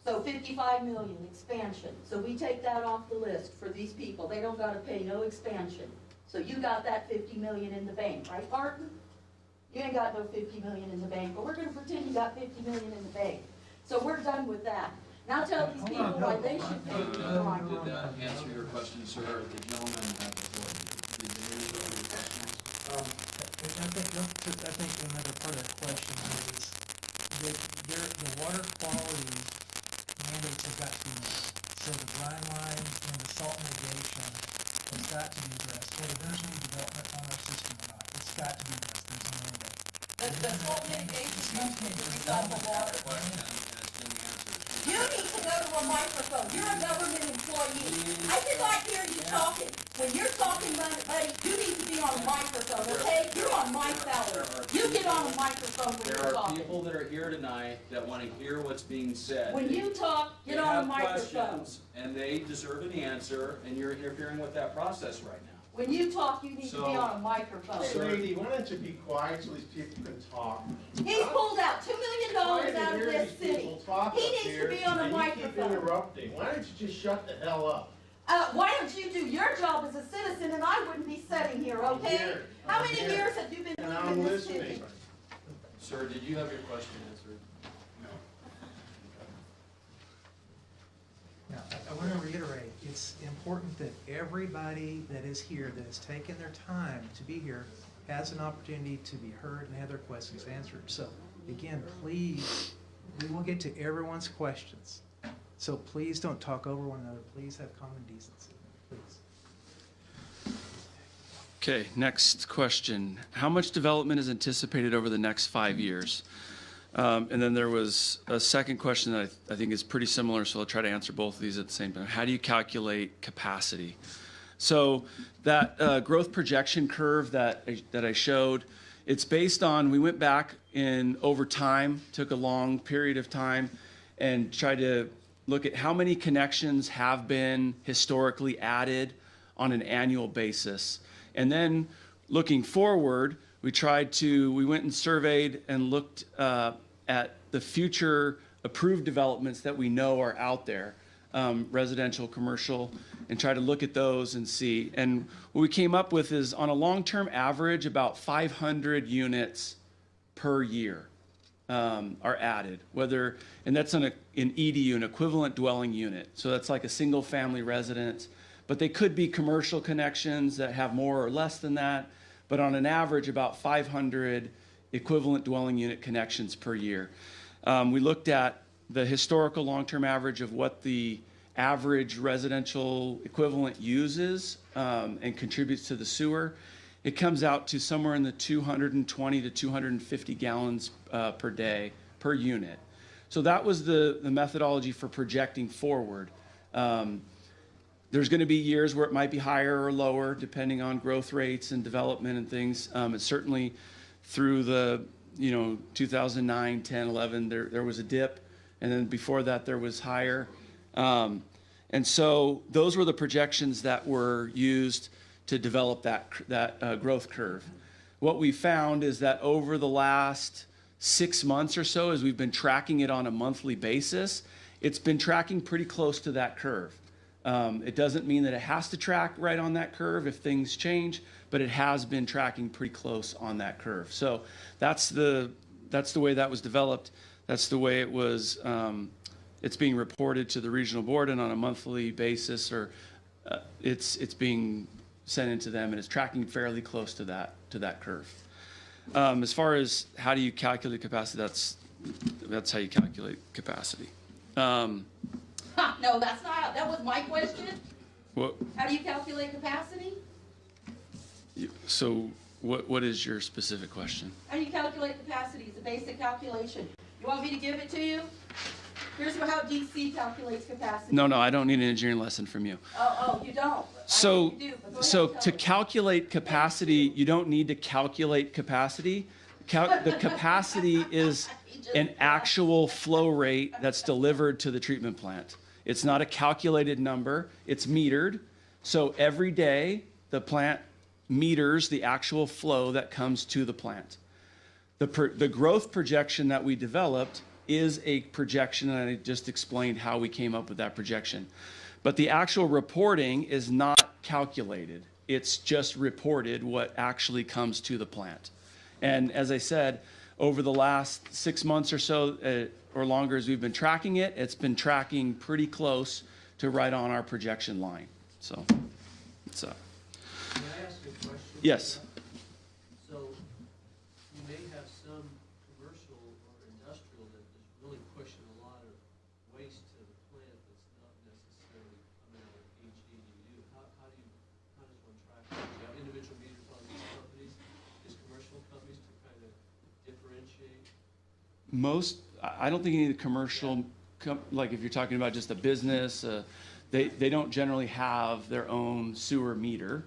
So 55 million expansion. So we take that off the list for these people. They don't gotta pay no expansion. So you got that 50 million in the bank, right, Barton? You ain't got no 50 million in the bank, but we're gonna pretend you got 50 million in the bank. So we're done with that. Now tell these people why they should pay. Did that answer your question, sir? The gentleman had the floor. Did you answer all your questions? I think another part of the question is that the water quality mandates have got to be met. So the brine lines and the salt mitigation has got to be addressed, whether there's any development on our system or not. It's got to be addressed, there's no way. The salt mitigation comes from the recycled water. Question has been answered. You need to go to a microphone. You're a government employee. I did not hear you talking. When you're talking, buddy, you need to be on a microphone, okay? You're on my salary. You get on a microphone when There you're are talking. people that are here tonight that want to hear what's being said. When you talk, get They on a have microphone. questions, and they deserve an answer, and you're interfering with that process right now. When you talk, you need to be So- on a microphone. Sir. Lady, why don't you be quiet so these people can talk? He's pulled out $2 million out of this city. He needs to be on a You keep microphone. interrupting. Why don't you just shut the hell up? Why don't you do your job as a citizen and I wouldn't be sitting here, okay? here. How I'm many here. years have you been And living I'm in this listening. city? Sir, did you have your question answered? Now, I want to reiterate, it's important that everybody that is here, that has taken their time to be here, has an opportunity to be heard and have their questions answered. So, again, please, we will get to everyone's questions. So please don't talk over one another. Please have common decency, please. Okay, next question. How much development is anticipated over the next 5 years? And then there was a second question that I think is pretty similar, so I'll try to answer both of these at the same time. How do you calculate capacity? So that growth projection curve that I showed, it's based on, we went back in over time, took a long period of time, and tried to look at how many connections have been historically added on an annual basis. And then looking forward, we went and surveyed and looked at the future approved developments that we know are out there, residential, commercial, and try to look at those and see. And what we came up with is on a long-term average, about 500 units per year are added, and that's an EDU, an equivalent dwelling unit. So that's like a single family residence, but they could be commercial connections that have more or less than that, but on an average about 500 equivalent dwelling unit connections per year. We looked at the historical long-term average of what the average residential equivalent uses and contributes to the sewer, it comes out to somewhere in the 220 to 250 gallons per day per unit. So that was the methodology for projecting forward. There's going to be years where it might be higher or lower depending on growth rates and development and things. It's certainly through the 2009, 10, 11, there was a dip, and then before that there was higher. And so those were the projections that were used to develop that growth curve. What we found is that over the last 6 months or so, as we've been tracking it on a monthly basis, it's been tracking pretty close to that curve. It doesn't mean that it has to track right on that curve if things change, but it has been tracking pretty close on that curve. So that's the way that was developed. That's the way it was. It's being reported to the regional board, and on a monthly basis, or it's being sent into them, and it's tracking fairly close to that curve. As far as how do you calculate capacity, that's how you calculate capacity. No, that's not, that was my question. What? How do you calculate capacity? So what is your specific question? How do you calculate capacity? It's a basic calculation. You want me to give it to you? Here's how DC calculates capacity. No, I don't need an engineering lesson from you. Oh, you don't. So, I know you do, but go so ahead, to tell me. calculate capacity, you don't need to calculate capacity. The capacity is an actual flow rate that's delivered to the treatment plant. It's not a calculated number, it's metered. So every day, the plant meters the actual flow that comes to the plant. The growth projection that we developed is a projection, and I just explained how we came up with that projection. But the actual reporting is not calculated. It's just reported what actually comes to the plant. And as I said, over the last 6 months or so, or longer as we've been tracking it, it's been tracking pretty close to right on our projection line. So, it's Can I ask you a question? yes. So, you may have some commercial or industrial that is really pushing a lot of waste to the plant that's not necessarily coming out of each EDU. How does one track that? Do you have individual meters on these companies, these commercial companies, to kind of differentiate? I don't think any of the commercial, like if you're talking about just a business, they don't generally have their own sewer meter.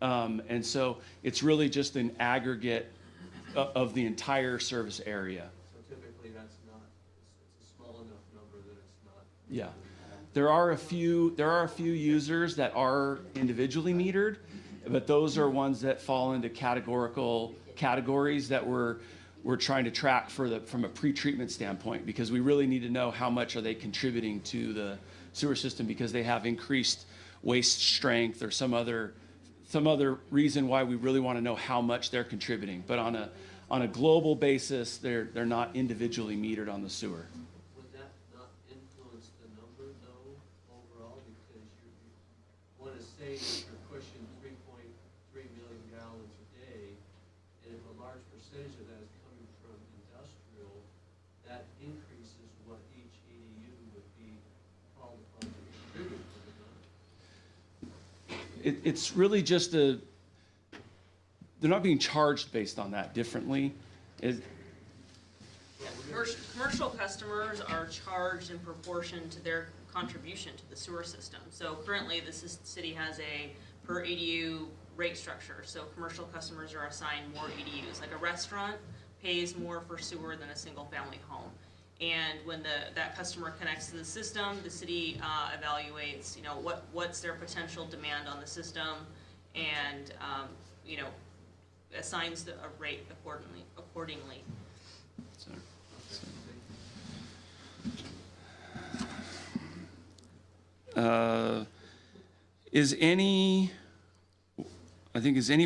And so it's really just an aggregate of the entire service area. So typically that's not, it's a small enough number that it's not. Yeah. There are a few users that are individually metered, but those are ones that fall into categories that we're trying to track from a pre-treatment standpoint, because we really need to know how much are they contributing to the sewer system, because they have increased waste strength or some other reason why we really want to know how much they're contributing. But on a global basis, they're not individually metered on the sewer. Would that not influence the number though, overall, because you want to say that you're pushing 3.3 million gallons a day, and if a large percentage of that is coming from industrial, that increases what each EDU would be called upon to contribute, would it not? It's really just they're not being charged based on that differently. Commercial customers are charged in proportion to their contribution to the sewer system. So currently, the city has a per EDU rate structure. So commercial customers are assigned more EDUs. Like a restaurant pays more for sewer than a single-family home. And when that customer connects to the system, the city evaluates, what's their potential demand on the system, and assigns a rate accordingly. Is any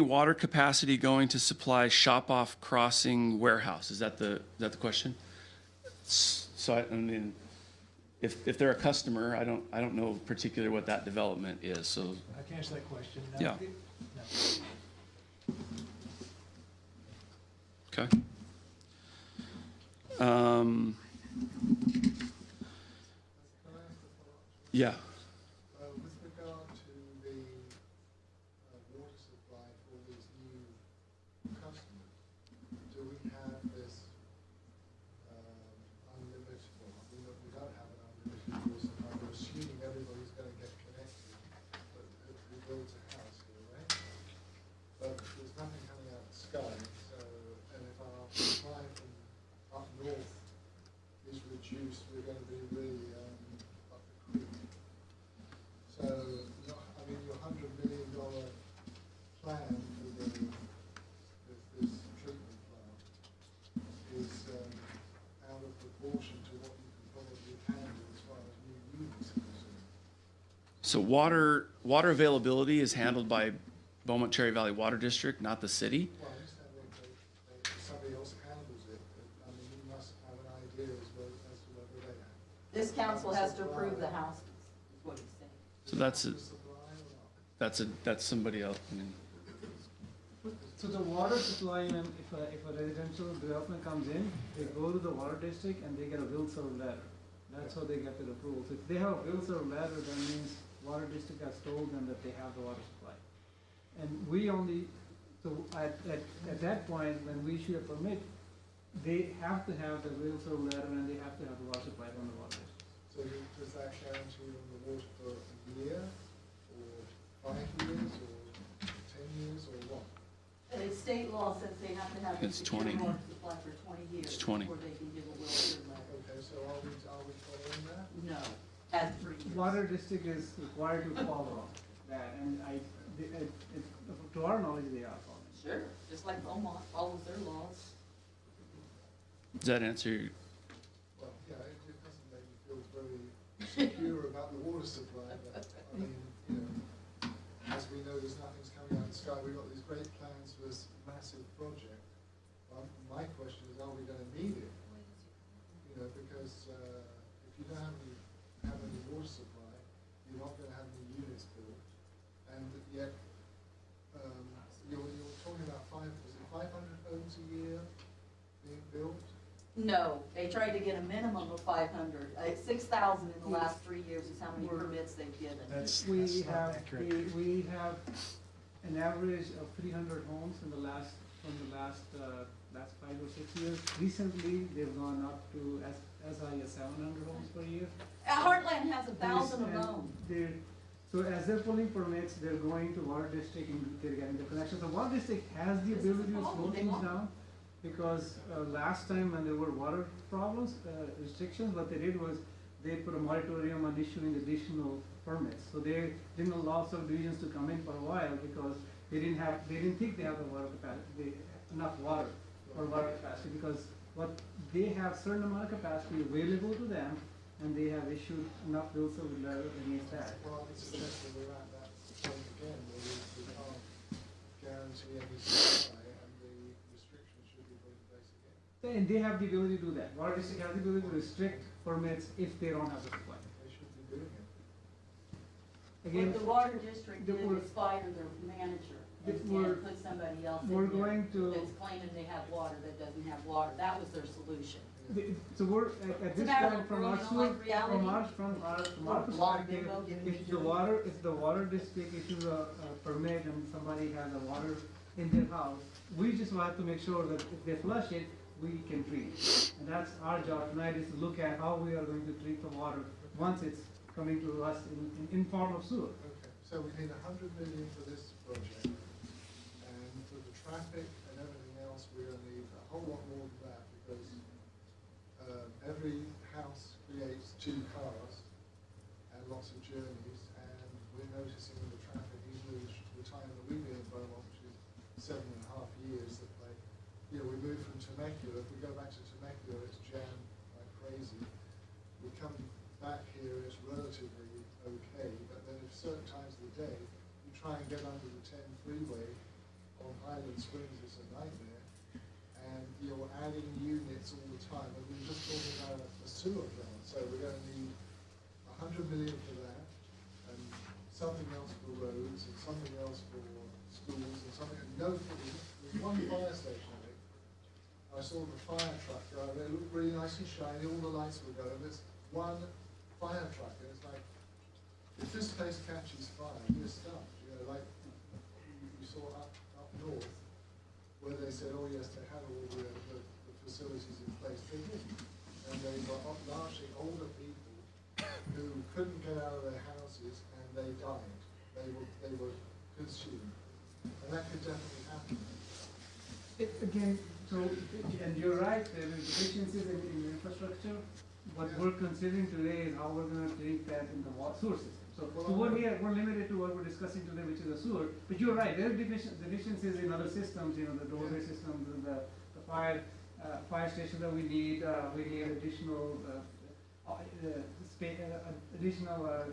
water capacity going to supply Shop-Off Crossing warehouse? Is that the question? So I mean, if they're a customer, I don't know particularly what that development is. So I can answer that question. No. Yeah. No. okay. Yeah. So water availability is handled by Beaumont Cherry Valley Water District, not the city. Well, I understand somebody else handles it, but, I mean, you must have an idea as well as to whether they have. This council has to approve the houses, is what he's saying. So that's The supply or not? that's somebody else. I mean, So the water supply, and if a residential development comes in, they go to the water district and they get a will serve letter. That's how they get their approval. So if they have a will serve letter, that means water district has told them that they have the water supply. And we only, so at that point, when we issue a permit, they have to have the will serve letter and they have to have the water supply from the water district. So does that guarantee them the water for a year, or 5 years, or 10 years, or what? State law says they have to have a It's secure 20. water supply for 20 years. It's 20. Before they can give a will serve letter. Okay, so are we following that? No, as 3 years. Water district is required to follow that, and to our knowledge, they are following. Sure, just like Beaumont follows their laws. does that answer your? Well, yeah, it doesn't make me feel very secure about the water supply, but, I mean, you know, as we know, there's nothing's coming out of the sky. We've got these great plans for this massive project. My question is, are we gonna need it? You know, because, if you don't have any water supply, you're not gonna have any units built. And yet, you're talking about 500 homes a year being built? No, they tried to get a minimum of 500. 6,000 in the last 3 years is how many permits they've given. That's We not have, accurate. we have an average of 300 homes in the last 5 or 6 years. Recently, they've gone up to as high as 700 homes per year. Heartland has 1,000 And alone. So as they're pulling permits, they're going to water district and they're getting the connection. The water district has the This is ability the to slow problem they things want. down, because last time when there were water problems, restrictions, what they did was they put a moratorium on issuing additional permits. So they didn't allow subdivisions to come in for a while because they didn't think they have the water capacity, enough water or water capacity, because what they have certain amount of capacity available to them, and they have issued enough bills of letter against that. Well, it's suggesting we're at that point again, where we can't guarantee any supply, and the restrictions should be put in place again. And they have the ability to do that. Water district has the ability to restrict permits if they don't have the supply. They should be doing it. Again, What the water district did we're- was fire their manager and we're- put somebody else in we're there going to- that's claiming they have water that doesn't have water. That was their solution. so we're, at this matter point, of from our growing sewer, like reality. from our Water perspective, bingo, giving if you- the water district issues a permit and somebody has a water in their house, we just want to make sure that if they flush it, we can treat it. And that's our job tonight, is to look at how we are going to treat the water once it's coming to us in form of sewer. Okay, so we need 100 million for this project, and for the traffic and everything else, we're gonna need a whole lot more than that, because every house creates 2 cars and lots of journeys, and we're noticing with the traffic, even the time that we've been in Beaumont, which is 7.5 years, that we moved from Temecula. If we go back to Temecula, it's jammed like crazy. We come back here, it's relatively okay, but then at certain times of the day, you try and get under the 10 freeway on Highland Springs, it's a nightmare. And you're adding units all the time, and we're just talking about a sewer plant, so we're gonna need 100 million for that, and something else for roads, and something else for schools, and something, and there's one fire station, I think. I saw the fire truck go, it looked really nice and shiny, all the lights were going, there's one fire truck, and it's like, if this place catches fire, we're stuffed, like you saw up north, where they said, oh yes, they had all the facilities in place. They didn't. And they were largely older people who couldn't get out of their houses, and they died. They were consumed. And that could definitely happen. Again, so, and you're right, there is deficiencies in infrastructure. What Yeah. we're considering today is how we're gonna treat that in the sewer system. So we're limited to what we're discussing today, which is a sewer, but you're right, there are deficiencies in other systems, the doorway systems, and the fire station that we need additional, additional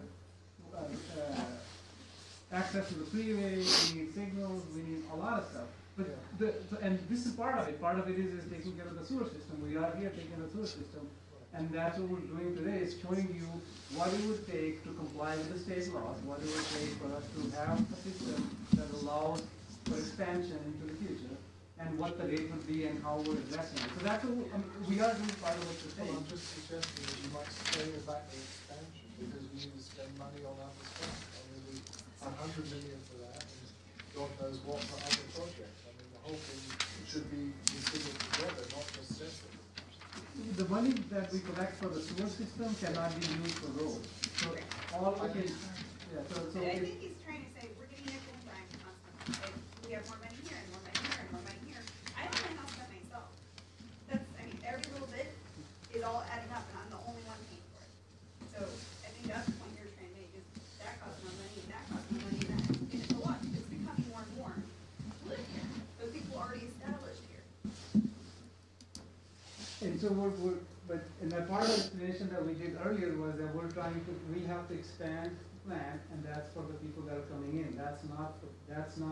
access to the freeway, we need signals, we need a lot of stuff. But and this is part of it. Part of it is taking care of the sewer system. We are here taking care of the sewer system. And that's what we're doing today, is showing you what it would take to comply with the state laws, what it would take for us to have a system that allows for expansion into the future, and what the rate would be and how we're addressing it. So that's what we are doing part of what you're saying. Well, I'm just suggesting that you might scale back the expansion because we need to spend money on other stuff. I mean, we 100 million for that, and God knows what for other projects. I mean, the whole thing should be considered together, not just separate. The money that we collect for the sewer system cannot be used for roads. So all we can, yeah, so I think he's trying to say, we're getting nickel and dime constantly. Like, we have more money here and more money here and more money here. I own my house by myself. That's, I mean, every little bit is all adding up, and I'm the only one paying for it. So I think that's the point you're trying to make, is that costs more money, and that costs more money, and that, and it's a lot. It's becoming more and more to live here. Those people are already established here. and so but in that part of the explanation that we did earlier was that we have to expand the plant, and that's for the people that are coming in. That's not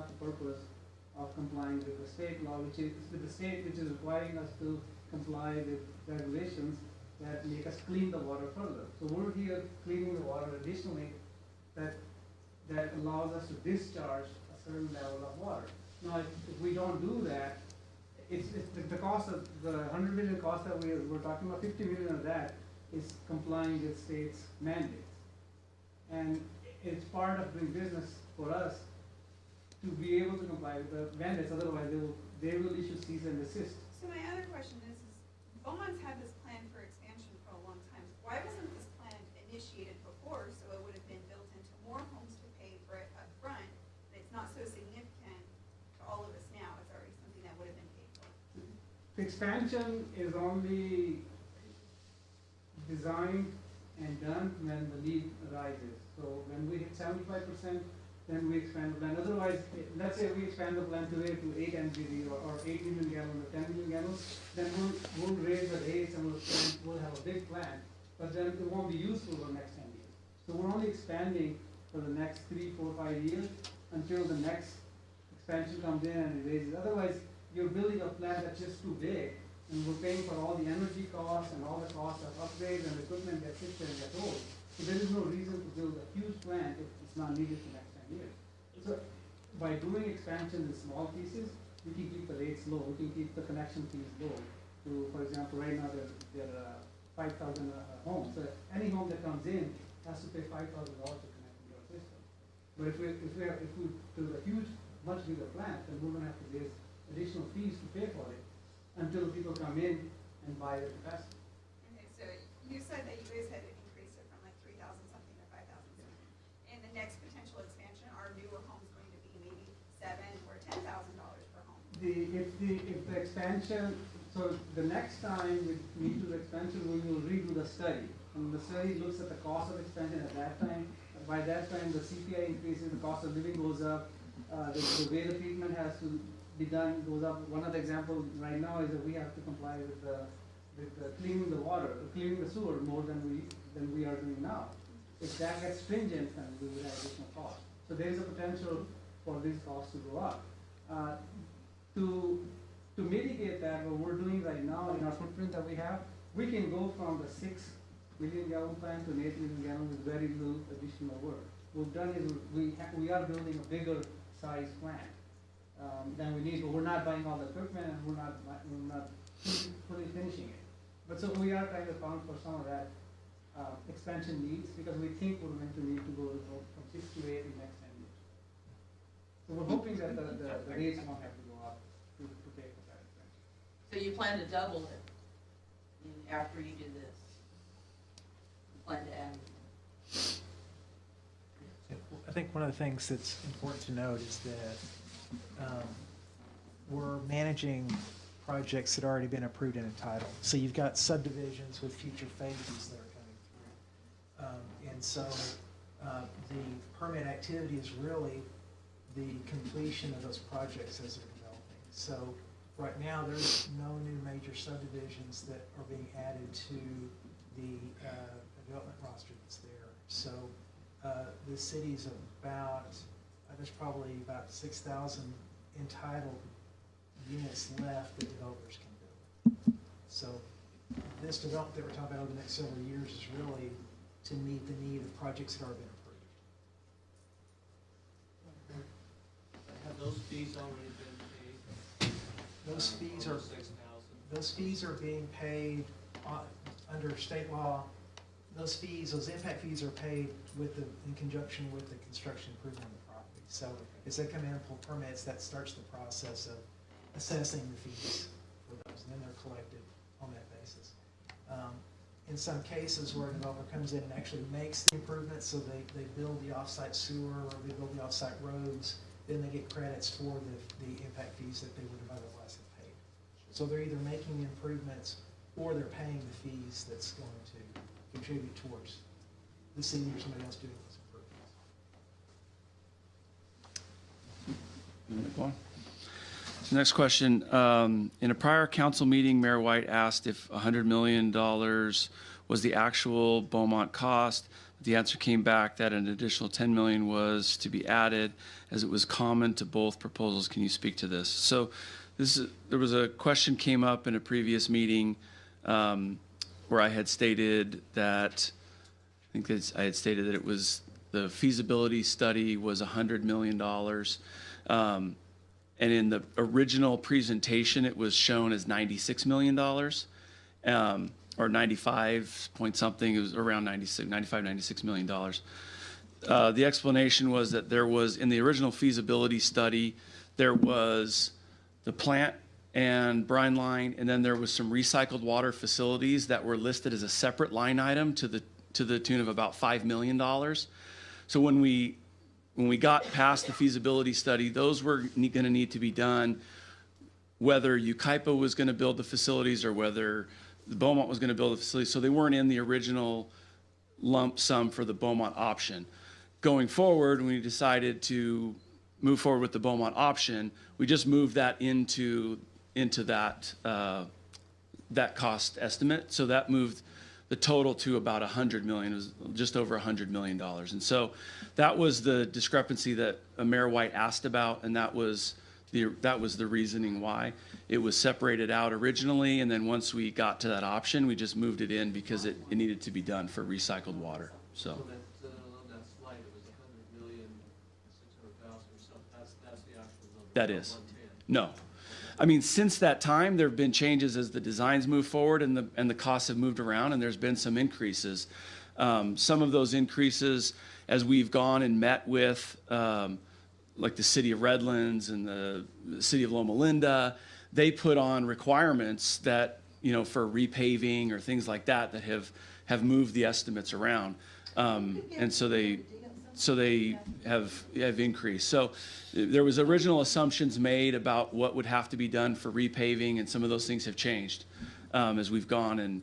the purpose of complying with the state law, which is requiring us to comply with regulations that make us clean the water further. So we're here cleaning the water additionally that allows us to discharge a certain level of water. Now, if we don't do that, it's the cost of the 100 million cost that we're talking about. 50 million of that is complying with state's mandates, and it's part of doing business for us to be able to comply with the mandates. Otherwise, they will issue cease and desist. So my other question is Beaumont's had this plan for expansion for a long time. Why wasn't this plan initiated before, so it would have been built into more homes to pay for it up front? And it's not so significant to all of us now. It's already something that would have been paid for. The expansion is only designed and done when the need arises. So when we hit 75%, then we expand the plant. Otherwise, let's say we expand the plant today to 8 MGD or 8 million gallons or 10 million gallons, then we'll raise the rates and we'll have a big plant, but then it won't be useful for the next 10 years. So we're only expanding for the next 3, 4, 5 years until the next expansion comes in and it raises. Otherwise, you're building a plant that's just too big, and we're paying for all the energy costs and all the costs of upgrades and equipment that sits there and gets old. So there is no reason to build a huge plant if it's not needed for the next 10 years. So by doing expansion in small pieces, we can keep the rates low, we can keep the connection fees low. To, for example, right now there are 5,000 homes. So any home that comes in has to pay $5,000 to connect to our system. But if we build a huge, much bigger plant, then we're going to have to raise additional fees to pay for it until people come in and buy the capacity. Okay, so you said that you guys had increased it from like 3,000 something to 5,000 something. In the next potential expansion, are newer homes going to be maybe $7,000 or $10,000 per home? If the expansion, so the next time we meet to the expansion, we will redo the study. And the study looks at the cost of expansion at that time. By that time, the CPI increases, the cost of living goes up, the way the treatment has to be done goes up. One of the examples right now is that we have to comply with cleaning the water, cleaning the sewer more than we are doing now. If that gets stringent, then we would have additional costs. So there is a potential for these costs to go up. To mitigate that, what we're doing right now in our footprint that we have, we can go from the 6 million gallon plant to an 8 million gallon with very little additional work. What we've done is we are building a bigger size plant than we need, but we're not buying all the equipment and we're not fully finishing it. But so we are trying to account for some of that expansion needs, because we think we're going to need to go from 6 to 8 in the next 10 years. So we're hoping that the rates won't have to go up to pay for that expansion. So you plan to double it after you do this? You plan to add? I think one of the things that's important to note is that we're managing projects that have already been approved and entitled. So you've got subdivisions with future phases that are coming through. And so the permit activity is really the completion of those projects as they're developing. So right now, there's no new major subdivisions that are being added to the development roster that's there. So the city's about there's probably about 6,000 entitled units left that developers can build. So this development that we're talking about over the next several years is really to meet the need of projects that have already been approved. Have those fees already been paid? Those fees are, 6,000? those fees are being paid under state law. Those fees, those impact fees are paid in conjunction with the construction improvement of the property. So as they come in and pull permits, that starts the process of assessing the fees for those, and then they're collected on that basis. In some cases where a developer comes in and actually makes the improvements, so they build the offsite sewer or they build the offsite roads, then they get credits for the impact fees that they would have otherwise have paid. So they're either making the improvements or they're paying the fees that's going to contribute towards the city or somebody else doing those improvements. Go on. So next question. In a prior council meeting, Mayor White asked if $100 million was the actual Beaumont cost. The answer came back that an additional $10 million was to be added as it was common to both proposals. Can you speak to this? So there was a question came up in a previous meeting where I had stated that, I had stated that it was, the feasibility study was $100 million. And in the original presentation, it was shown as $96 million, or 95 point something. It was around 96 million dollars. The explanation was that there was, in the original feasibility study, there was the plant and brine line, and then there was some recycled water facilities that were listed as a separate line item to the tune of about $5 million. So when we got past the feasibility study, those were going to need to be done, whether Ukaipa was going to build the facilities or whether the Beaumont was going to build the facilities. So they weren't in the original lump sum for the Beaumont option. Going forward, when we decided to move forward with the Beaumont option, we just moved that into that that cost estimate. So that moved the total to about $100 million. It was just over $100 million. And so that was the discrepancy that Mayor White asked about, and that was the reasoning why it was separated out originally. And then once we got to that option, we just moved it in because it needed to be done for recycled water. So On that slide, it was 100,600,000 or something. That's the actual number. that not is 110. no. I mean, since that time, there have been changes as the designs move forward and the costs have moved around, and there's been some increases. Some of those increases, as we've gone and met with, like the city of Redlands and the city of Loma Linda, they put on requirements that, for repaving or things like that, that have moved the estimates around. And so they have increased. So there was original assumptions made about what would have to be done for repaving, and some of those things have changed as we've gone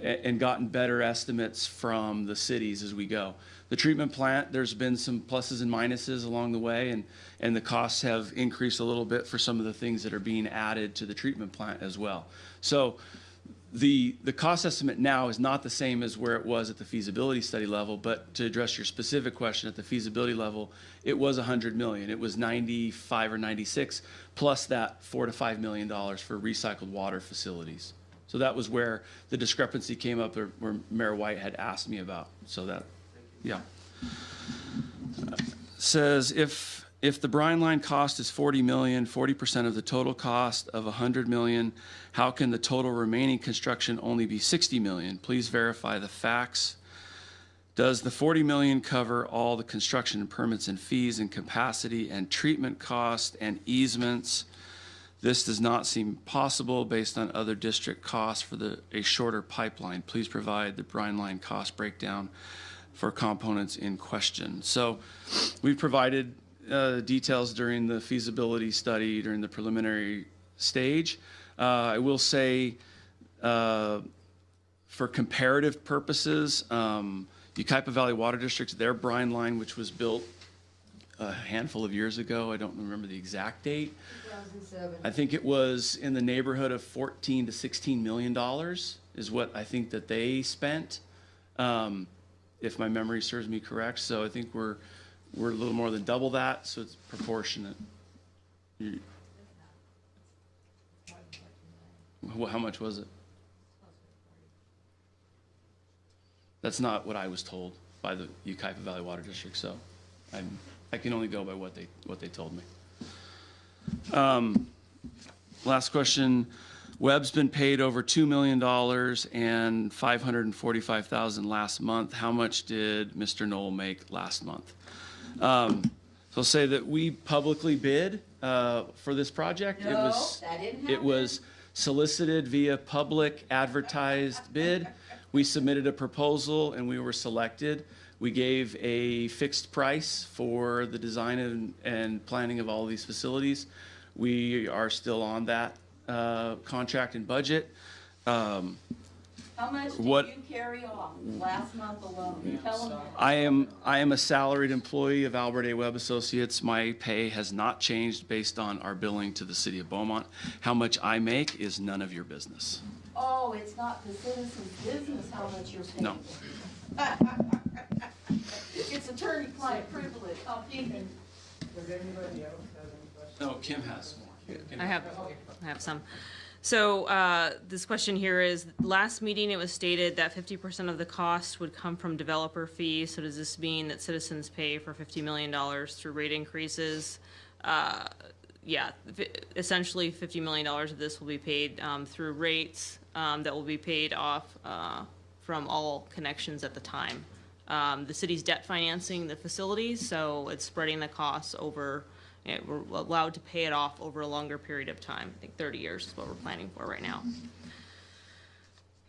and gotten better estimates from the cities as we go. The treatment plant, there's been some pluses and minuses along the way, and the costs have increased a little bit for some of the things that are being added to the treatment plant as well. So the cost estimate now is not the same as where it was at the feasibility study level, but to address your specific question, at the feasibility level, it was $100 million. It was 95 or 96 plus that $4 to $5 million for recycled water facilities. So that was where the discrepancy came up, where Mayor White had asked me about. So that, yeah. Says if the brine line cost is $40 million, 40% of the total cost of $100 million, how can the total remaining construction only be $60 million? Please verify the facts. Does the $40 million cover all the construction and permits and fees and capacity and treatment costs and easements? This does not seem possible based on other district costs for a shorter pipeline. Please provide the brine line cost breakdown for components in question. So we've provided details during the feasibility study, during the preliminary stage. I will say, for comparative purposes, Ukaipa Valley Water District, their brine line, which was built a handful of years ago, I don't remember the exact date. 2007. I think it was in the neighborhood of $14 to $16 million is what I think that they spent, if my memory serves me correct. So I think we're we're a little more than double that, so it's proportionate. How much was it? That's not what I was told by the Ucaipa Valley Water District, so I can only go by what they told me. Last question. Webb's been paid over $2 million and $545,000 last month. How much did Mr. Knoll make last month? So I'll say that we publicly bid for this project. No, that didn't It was solicited via public advertised bid. We submitted a proposal and we were selected. We gave a fixed price for the design and planning of all of these facilities. We are still on that contract and budget. How much did you carry off last month alone? Tell them. I am a salaried employee of Albert A. Webb Associates. My pay has not changed based on our billing to the city of Beaumont. How much I make is none of your business. Oh, it's not the citizen's business how much you're paying. No. It's attorney-client privilege. I'll keep it. Does anybody else have any questions? No, Kim has more. I have some. So this question here is, last meeting it was stated that 50% of the cost would come from developer fees. So does this mean that citizens pay for $50 million through rate increases? Yeah, essentially $50 million of this will be paid through rates that will be paid off from all connections at the time. The city's debt financing the facilities, so it's spreading the costs over. We're allowed to pay it off over a longer period of time. I think 30 years is what we're planning for right now.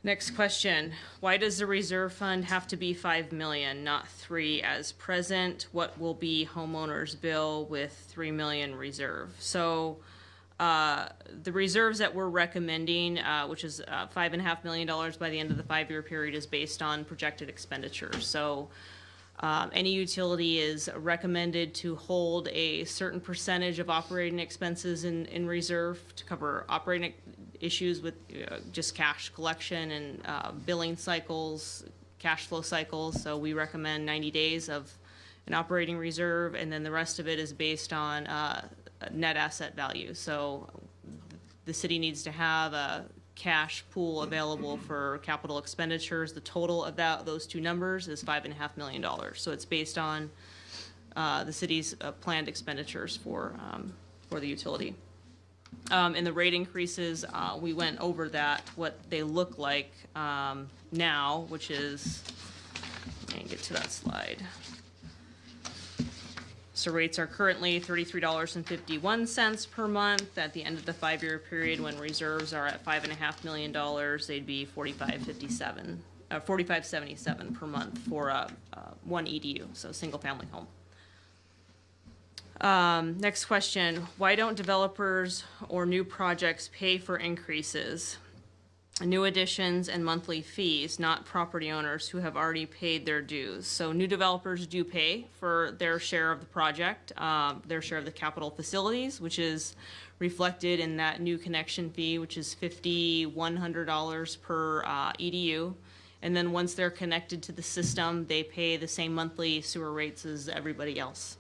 Next question. Why does the reserve fund have to be $5 million, not $3 million as present? What will be homeowners' bill with $3 million reserve? So the reserves that we're recommending, which is $5.5 million by the end of the 5-year period, is based on projected expenditures. So any utility is recommended to hold a certain percentage of operating expenses in reserve to cover operating issues with just cash collection and billing cycles, cash flow cycles. So we recommend 90 days of an operating reserve, and then the rest of it is based on net asset value. So the city needs to have a cash pool available for capital expenditures. The total of those two numbers is $5.5 million. So it's based on the city's planned expenditures for the utility. And the rate increases, we went over that, what they look like now, which is, let me get to that slide. So rates are currently $33.51 per month. At the end of the 5-year period, when reserves are at $5.5 million, they'd be $45.77 per month for one EDU, so single family home. Next question, why don't developers or new projects pay for increases, new additions, and monthly fees, not property owners who have already paid their dues? So new developers do pay for their share of the project, their share of the capital facilities, which is reflected in that new connection fee, which is $5,100 per EDU. And then once they're connected to the system, they pay the same monthly sewer rates as everybody else.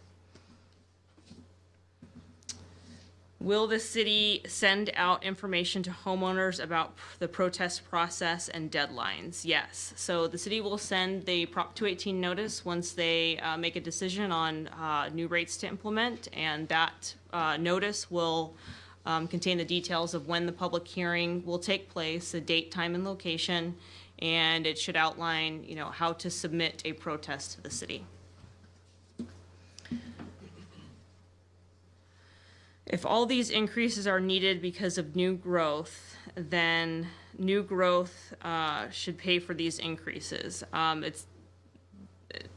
Will the city send out information to homeowners about the protest process and deadlines? Yes. So the city will send the Prop 218 notice once they make a decision on new rates to implement, and that notice will contain the details of when the public hearing will take place, the date, time, and location, and it should outline, how to submit a protest to the city. If all these increases are needed because of new growth, then new growth should pay for these increases. It's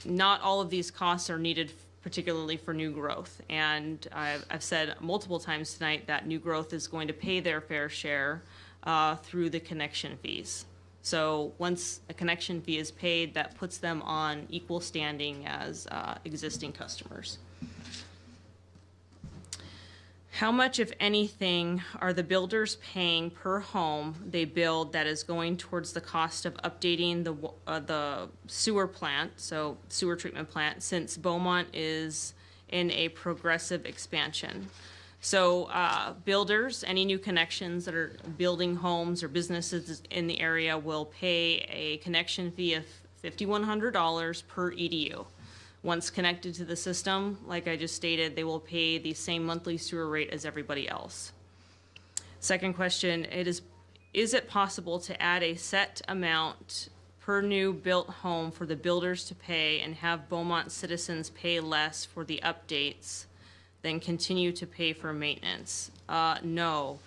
not all of these costs are needed particularly for new growth. And I've said multiple times tonight that new growth is going to pay their fair share through the connection fees. So once a connection fee is paid, that puts them on equal standing as existing customers. How much, if anything, are the builders paying per home they build that is going towards the cost of updating the sewer plant, so sewer treatment plant, since Beaumont is in a progressive expansion? So builders, any new connections that are building homes or businesses in the area will pay a connection fee of $5,100 per EDU. Once connected to the system, like I just stated, they will pay the same monthly sewer rate as everybody else. Second question, is it possible to add a set amount per new built home for the builders to pay and have Beaumont citizens pay less for the updates than continue to pay for maintenance? No.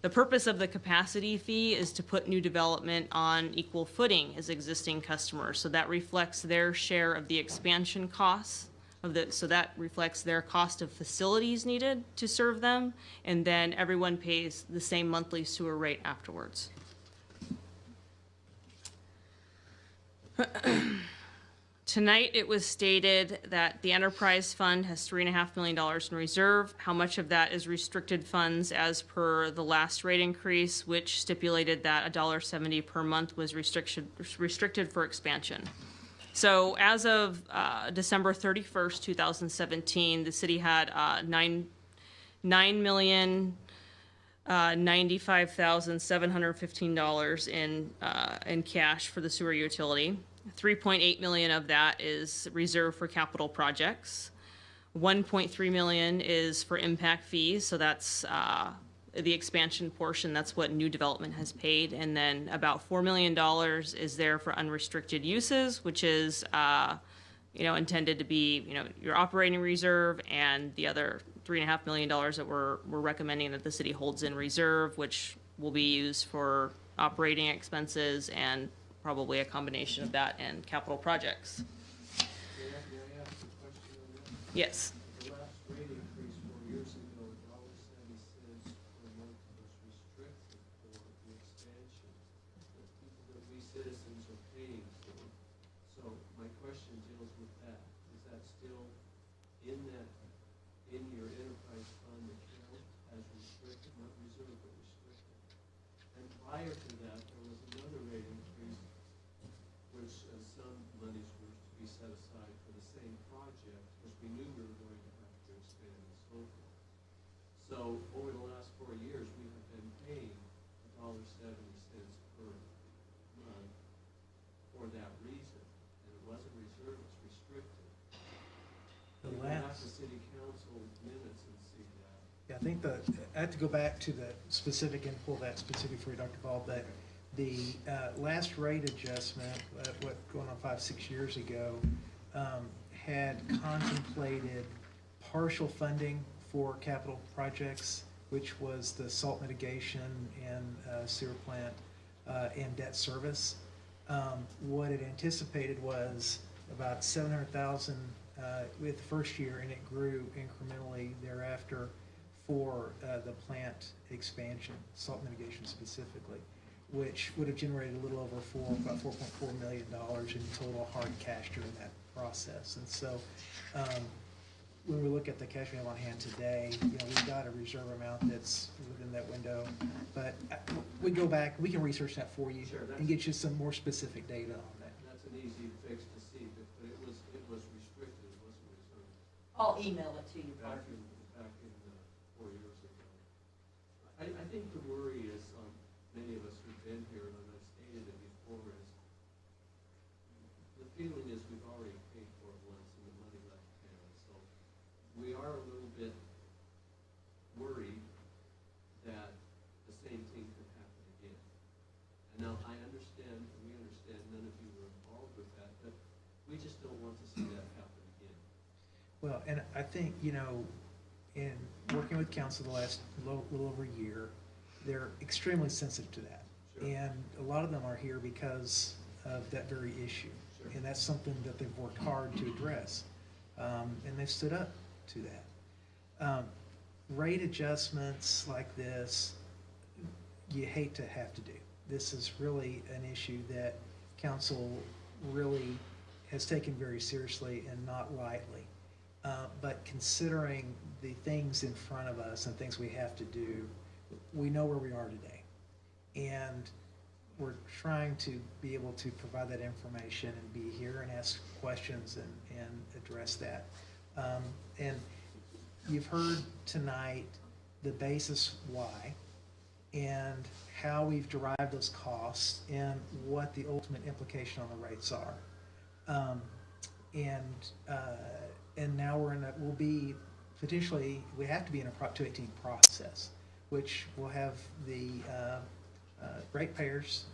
The purpose of the capacity fee is to put new development on equal footing as existing customers. So that reflects their share of the expansion costs so that reflects their cost of facilities needed to serve them, and then everyone pays the same monthly sewer rate afterwards. Tonight, it was stated that the enterprise fund has $3.5 million in reserve. How much of that is restricted funds as per the last rate increase, which stipulated that $1.70 per month was restricted for expansion. So as of December 31st, 2017, the city had $9,095,715 in cash for the sewer utility. 3.8 million of that is reserved for capital projects. 1.3 million is for impact fees, so that's the expansion portion. That's what new development has paid, and then about $4 million is there for unrestricted uses, which is intended to be your operating reserve, and the other $3.5 million that we're recommending that the city holds in reserve, which will be used for operating expenses and probably a combination of that and capital projects. May I ask a question on that? Yes. The last rate increase 4 years ago, $1.70 per month was restricted for the expansion that people that we citizens are paying for. So my question deals with that. Is that still in your enterprise fund account as restricted, not reserved, but restricted? And prior to that, there was another rate increase which some monies were to be set aside for the same project, because we knew we were going to have to expand and so forth. So over the last 4 years, we have been paying $1.70 per month for that reason. And it wasn't reserved, it's restricted. The You can last- ask the city council minutes and see that. Yeah, I think I have to go back to the specific and pull that specific for you, Dr. Ball, but the last rate adjustment, going on 5-6 years ago, had contemplated partial funding for capital projects, which was the salt mitigation and sewer plant and debt service. What it anticipated was about $700,000 with the first year, and it grew incrementally thereafter for the plant expansion, salt mitigation specifically, which would have generated a little over about $4.4 million in total hard cash during that process. And so when we look at the cash we have on hand today, we've got a reserve amount that's within that window. But we go back, we can research that for you and get you some more specific data on that. That's an easy fix to see, but it was restricted, it wasn't reserved. I'll email it to you, Back Parker. in 4 years ago. I think the worry is, many of us who've been here, and I've stated it before, is the feeling is we've already paid for it once and the money left hand. So we are a little bit worried that the same thing could happen again. And now I understand, and we understand, none of you were involved with that, but we just don't want to see that happen again. Well, and I think, in working with council the last little over a year, they're extremely sensitive to that. Sure. And a lot of them are here because of that very issue. Sure. And that's something that they've worked hard to address. And they've stood up to that. Rate adjustments like this, you hate to have to do. This is really an issue that council really has taken very seriously and not lightly. But considering the things in front of us and things we have to do, we know where we are today. And we're trying to be able to provide that information and be here and ask questions and address that. And you've heard tonight the basis why and how we've derived those costs and what the ultimate implication on the rates are. And now we'll be potentially, we have to be in a Prop 218 process, which will have the ratepayers,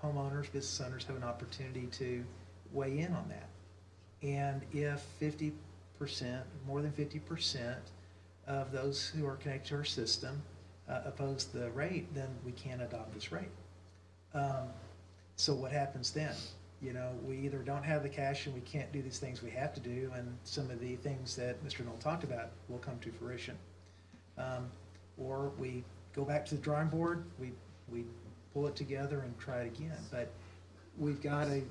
homeowners, business owners have an opportunity to weigh in on that. And if 50%, more than 50% of those who are connected to our system oppose the rate, then we can't adopt this rate. So what happens then? You know, we either don't have the cash and we can't do these things we have to do, and some of the things that Mr. Knoll talked about will come to fruition. Or we go back to the drawing board, we pull it together and try it again. But we've got a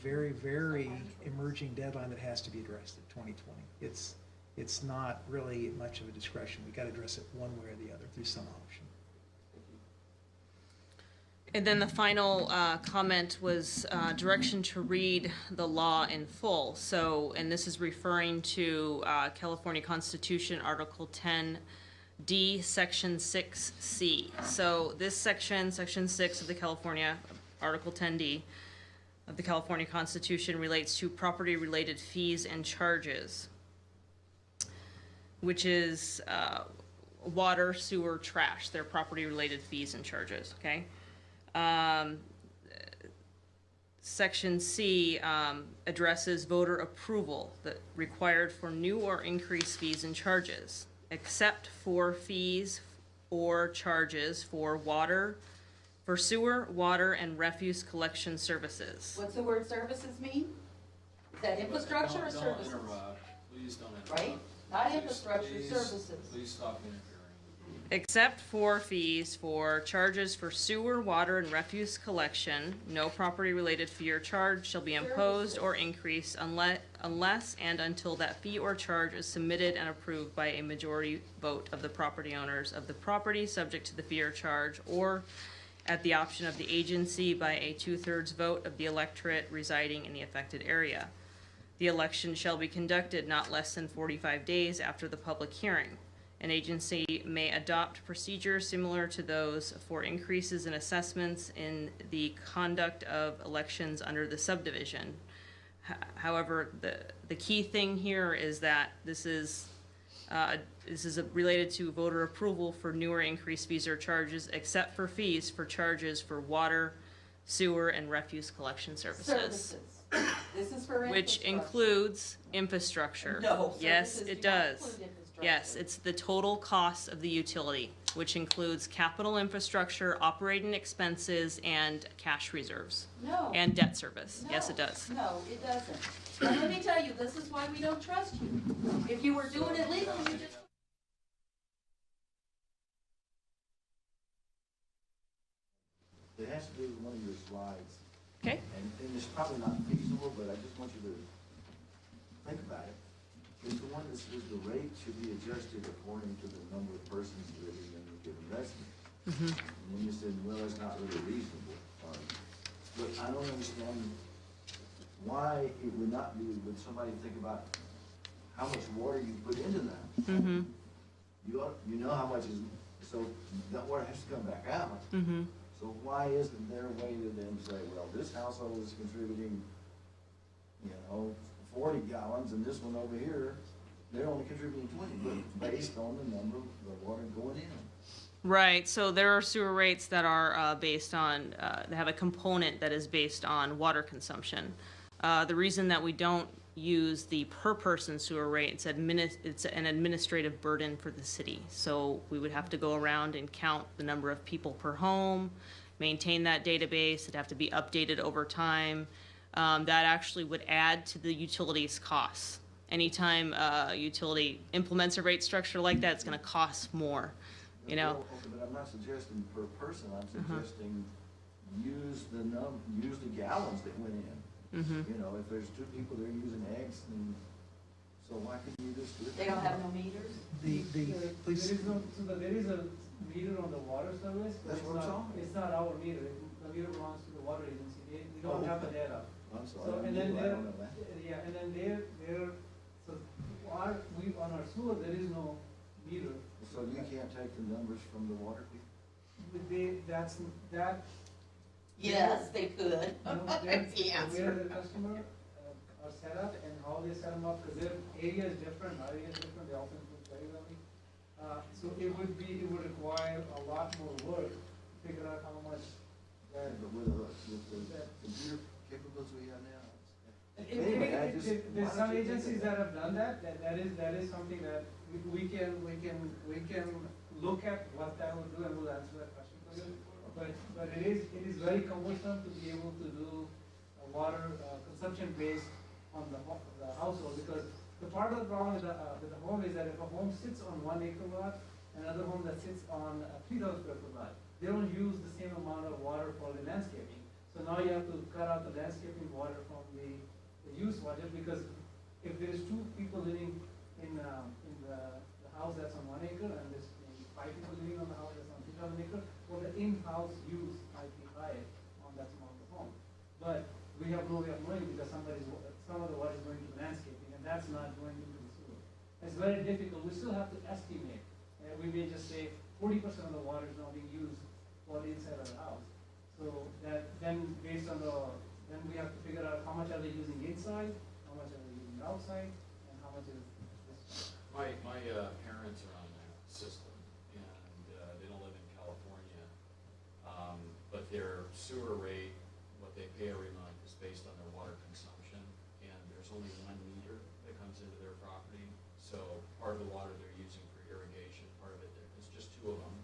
very, very emerging deadline that has to be addressed at 2020. It's not really much of a discretion. We've got to address it one way or the other through some option. And then the final comment was direction to read the law in full. So, and this is referring to California Constitution, Article 10D, Section 6C. So this section, Section 6 of the California, Article 10D of the California Constitution relates to property-related fees and charges, which is water, sewer, trash. They're property-related fees and charges, okay? Section C addresses voter approval that required for new or increased fees and charges, except for fees or charges for water, for sewer, water, and refuse collection services. What's the word services mean? Is that infrastructure or services? Don't interrupt. Please don't interrupt. Right? Not Please- infrastructure, please- services. Please stop interfering. Except for fees for charges for sewer, water, and refuse collection, no property-related fee or charge shall be imposed or increased unless and until that fee or charge is submitted and approved by a majority vote of the property owners of the property subject to the fee or charge, or at the option of the agency by a 2/3 vote of the electorate residing in the affected area. The election shall be conducted not less than 45 days after the public hearing. An agency may adopt procedures similar to those for increases in assessments in the conduct of elections under the subdivision. However, the key thing here is that this is related to voter approval for new or increased fees or charges, except for fees for charges for water, sewer, and refuse collection services. This is for Which infrastructure. includes infrastructure. No, Yes, services it do not does. include infrastructure. Yes, it's the total cost of the utility, which includes capital infrastructure, operating expenses, and cash reserves. No. And debt service. Yes, No, it does. No, it doesn't. And let me tell you, this is why we don't trust you. If you were doing it legally, you just. It has to do with one of your slides, Okay. and it's probably not feasible, but I just want you to think about it. It's the one that says the rate should be adjusted according to the number of persons living in a given residence. And then you said, well, that's not really reasonable. But I don't understand why it would not be, would somebody think about how much water you put into that? You know how much is, so that water has to come back out. So why isn't there a way to then say, well, this household is contributing, 40 gallons, and this one over here, they're only contributing 20, but based on the number of the water going in. Right, so there are sewer rates that are based on, they have a component that is based on water consumption. The reason that we don't use the per person sewer rate, it's an administrative burden for the city. So we would have to go around and count the number of people per home, maintain that database, it'd have to be updated over time. That actually would add to the utility's costs. Anytime a utility implements a rate structure like that, it's gonna cost more, you know? Well, okay, but I'm not suggesting per person, I'm suggesting use the gallons that went in. If there's 2 people that are using X, and So why couldn't you just do it? They don't have no meters? Please. There is a meter on the water service, but That's what I'm talking. it's not our meter. The meter belongs to the water agency. We don't have the data. I'm So, sorry, and I then don't know that. yeah, and then so on our sewer, there is no meter. So you can't take the numbers from the water people? That. Yes, they could. No, That's the answer. Where the customer are set up and how they set them up, because their area is different, our area is different, they often do very early. So it would require a lot more work to figure out how much that. But with the computer capabilities we have now. There's some agencies that have done that, that is something that we can look at what that would do, and we'll answer that question for you. But it is very cumbersome to be able to do water consumption based on the household, because the part of the problem with the home is that if a home sits on 1 acre lot, another home that sits on a 3,000 square foot lot, they don't use the same amount of water for the landscaping. So now you have to cut out the landscaping water from the use water, because if there's 2 people living in the house that's on 1 acre, and there's maybe 5 people living on the house that's on 2,000 acre, well, the in-house use might be higher on that small of the home. But we have no way of knowing, because some of the water is going to landscaping, and that's not going into the sewer. It's very difficult. We still have to estimate. We may just say 40% of the water is now being used for the inside of the house. So that then based on then we have to figure out how much are they using inside, how much are they using outside, and how much is this. My parents are on that system, and they don't live in California. But their sewer rate, what they pay every month, is based on their water consumption, and there's only 1 meter that comes into their property. So part of the water they're using for irrigation, part of it, it's just 2 of them.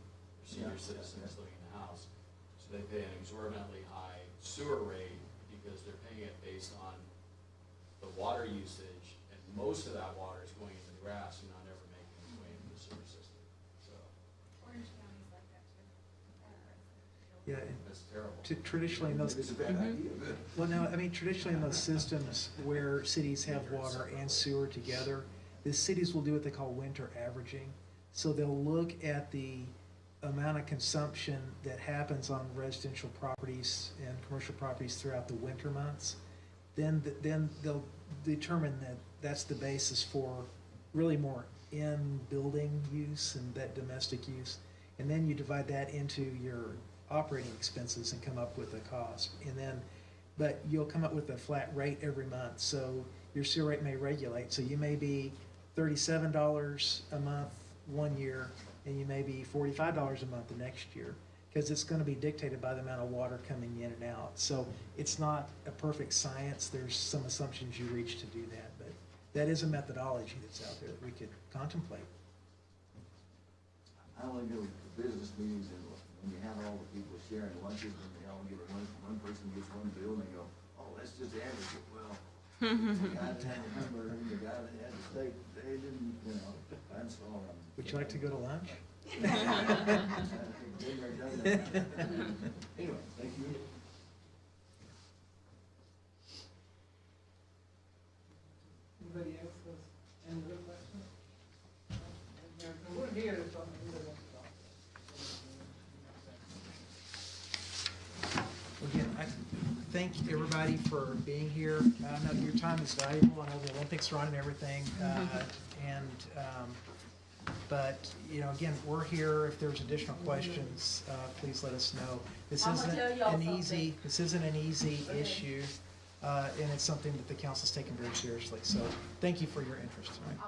They're senior citizens living in the house. So they pay an exorbitantly high sewer rate because they're paying it based on the water usage, and most of that water is going into the grass and not ever making its way into the sewer system. So Orange County's like that too. Yeah, that's terrible. traditionally in those. It's a bad idea, good. Well, no, I mean, traditionally in those systems where cities have water and sewer together, the cities will do what they call winter averaging. So they'll look at the amount of consumption that happens on residential properties and commercial properties throughout the winter months. Then they'll determine that that's the basis for really more in-building use and that domestic use. And then you divide that into your operating expenses and come up with a cost. And then, but you'll come up with a flat rate every month. So your sewer rate may regulate. So you may be $37 a month 1 year, and you may be $45 a month the next year, because it's going to be dictated by the amount of water coming in and out. So it's not a perfect science. There's some assumptions you reach to do that, but that is a methodology that's out there that we could contemplate. I only go to business meetings, and when you have all the people sharing lunches, and they all get one person gets 1 bill, and they go, oh, let's just average it. Well, the guy that had the hamburger and the guy that had the steak, they didn't, that's all. Would you like to go to lunch? Anyway, thank you. Anybody else has any other questions? We're here if somebody wants to talk. Again, I thank everybody for being here. I know your time is valuable. I know the Olympics are on and everything. But, again, we're here. If there's additional questions, please let us know. This I'm gonna isn't tell y'all an something. easy issue, and it's something that the council's taken very seriously. So thank you for your interest tonight.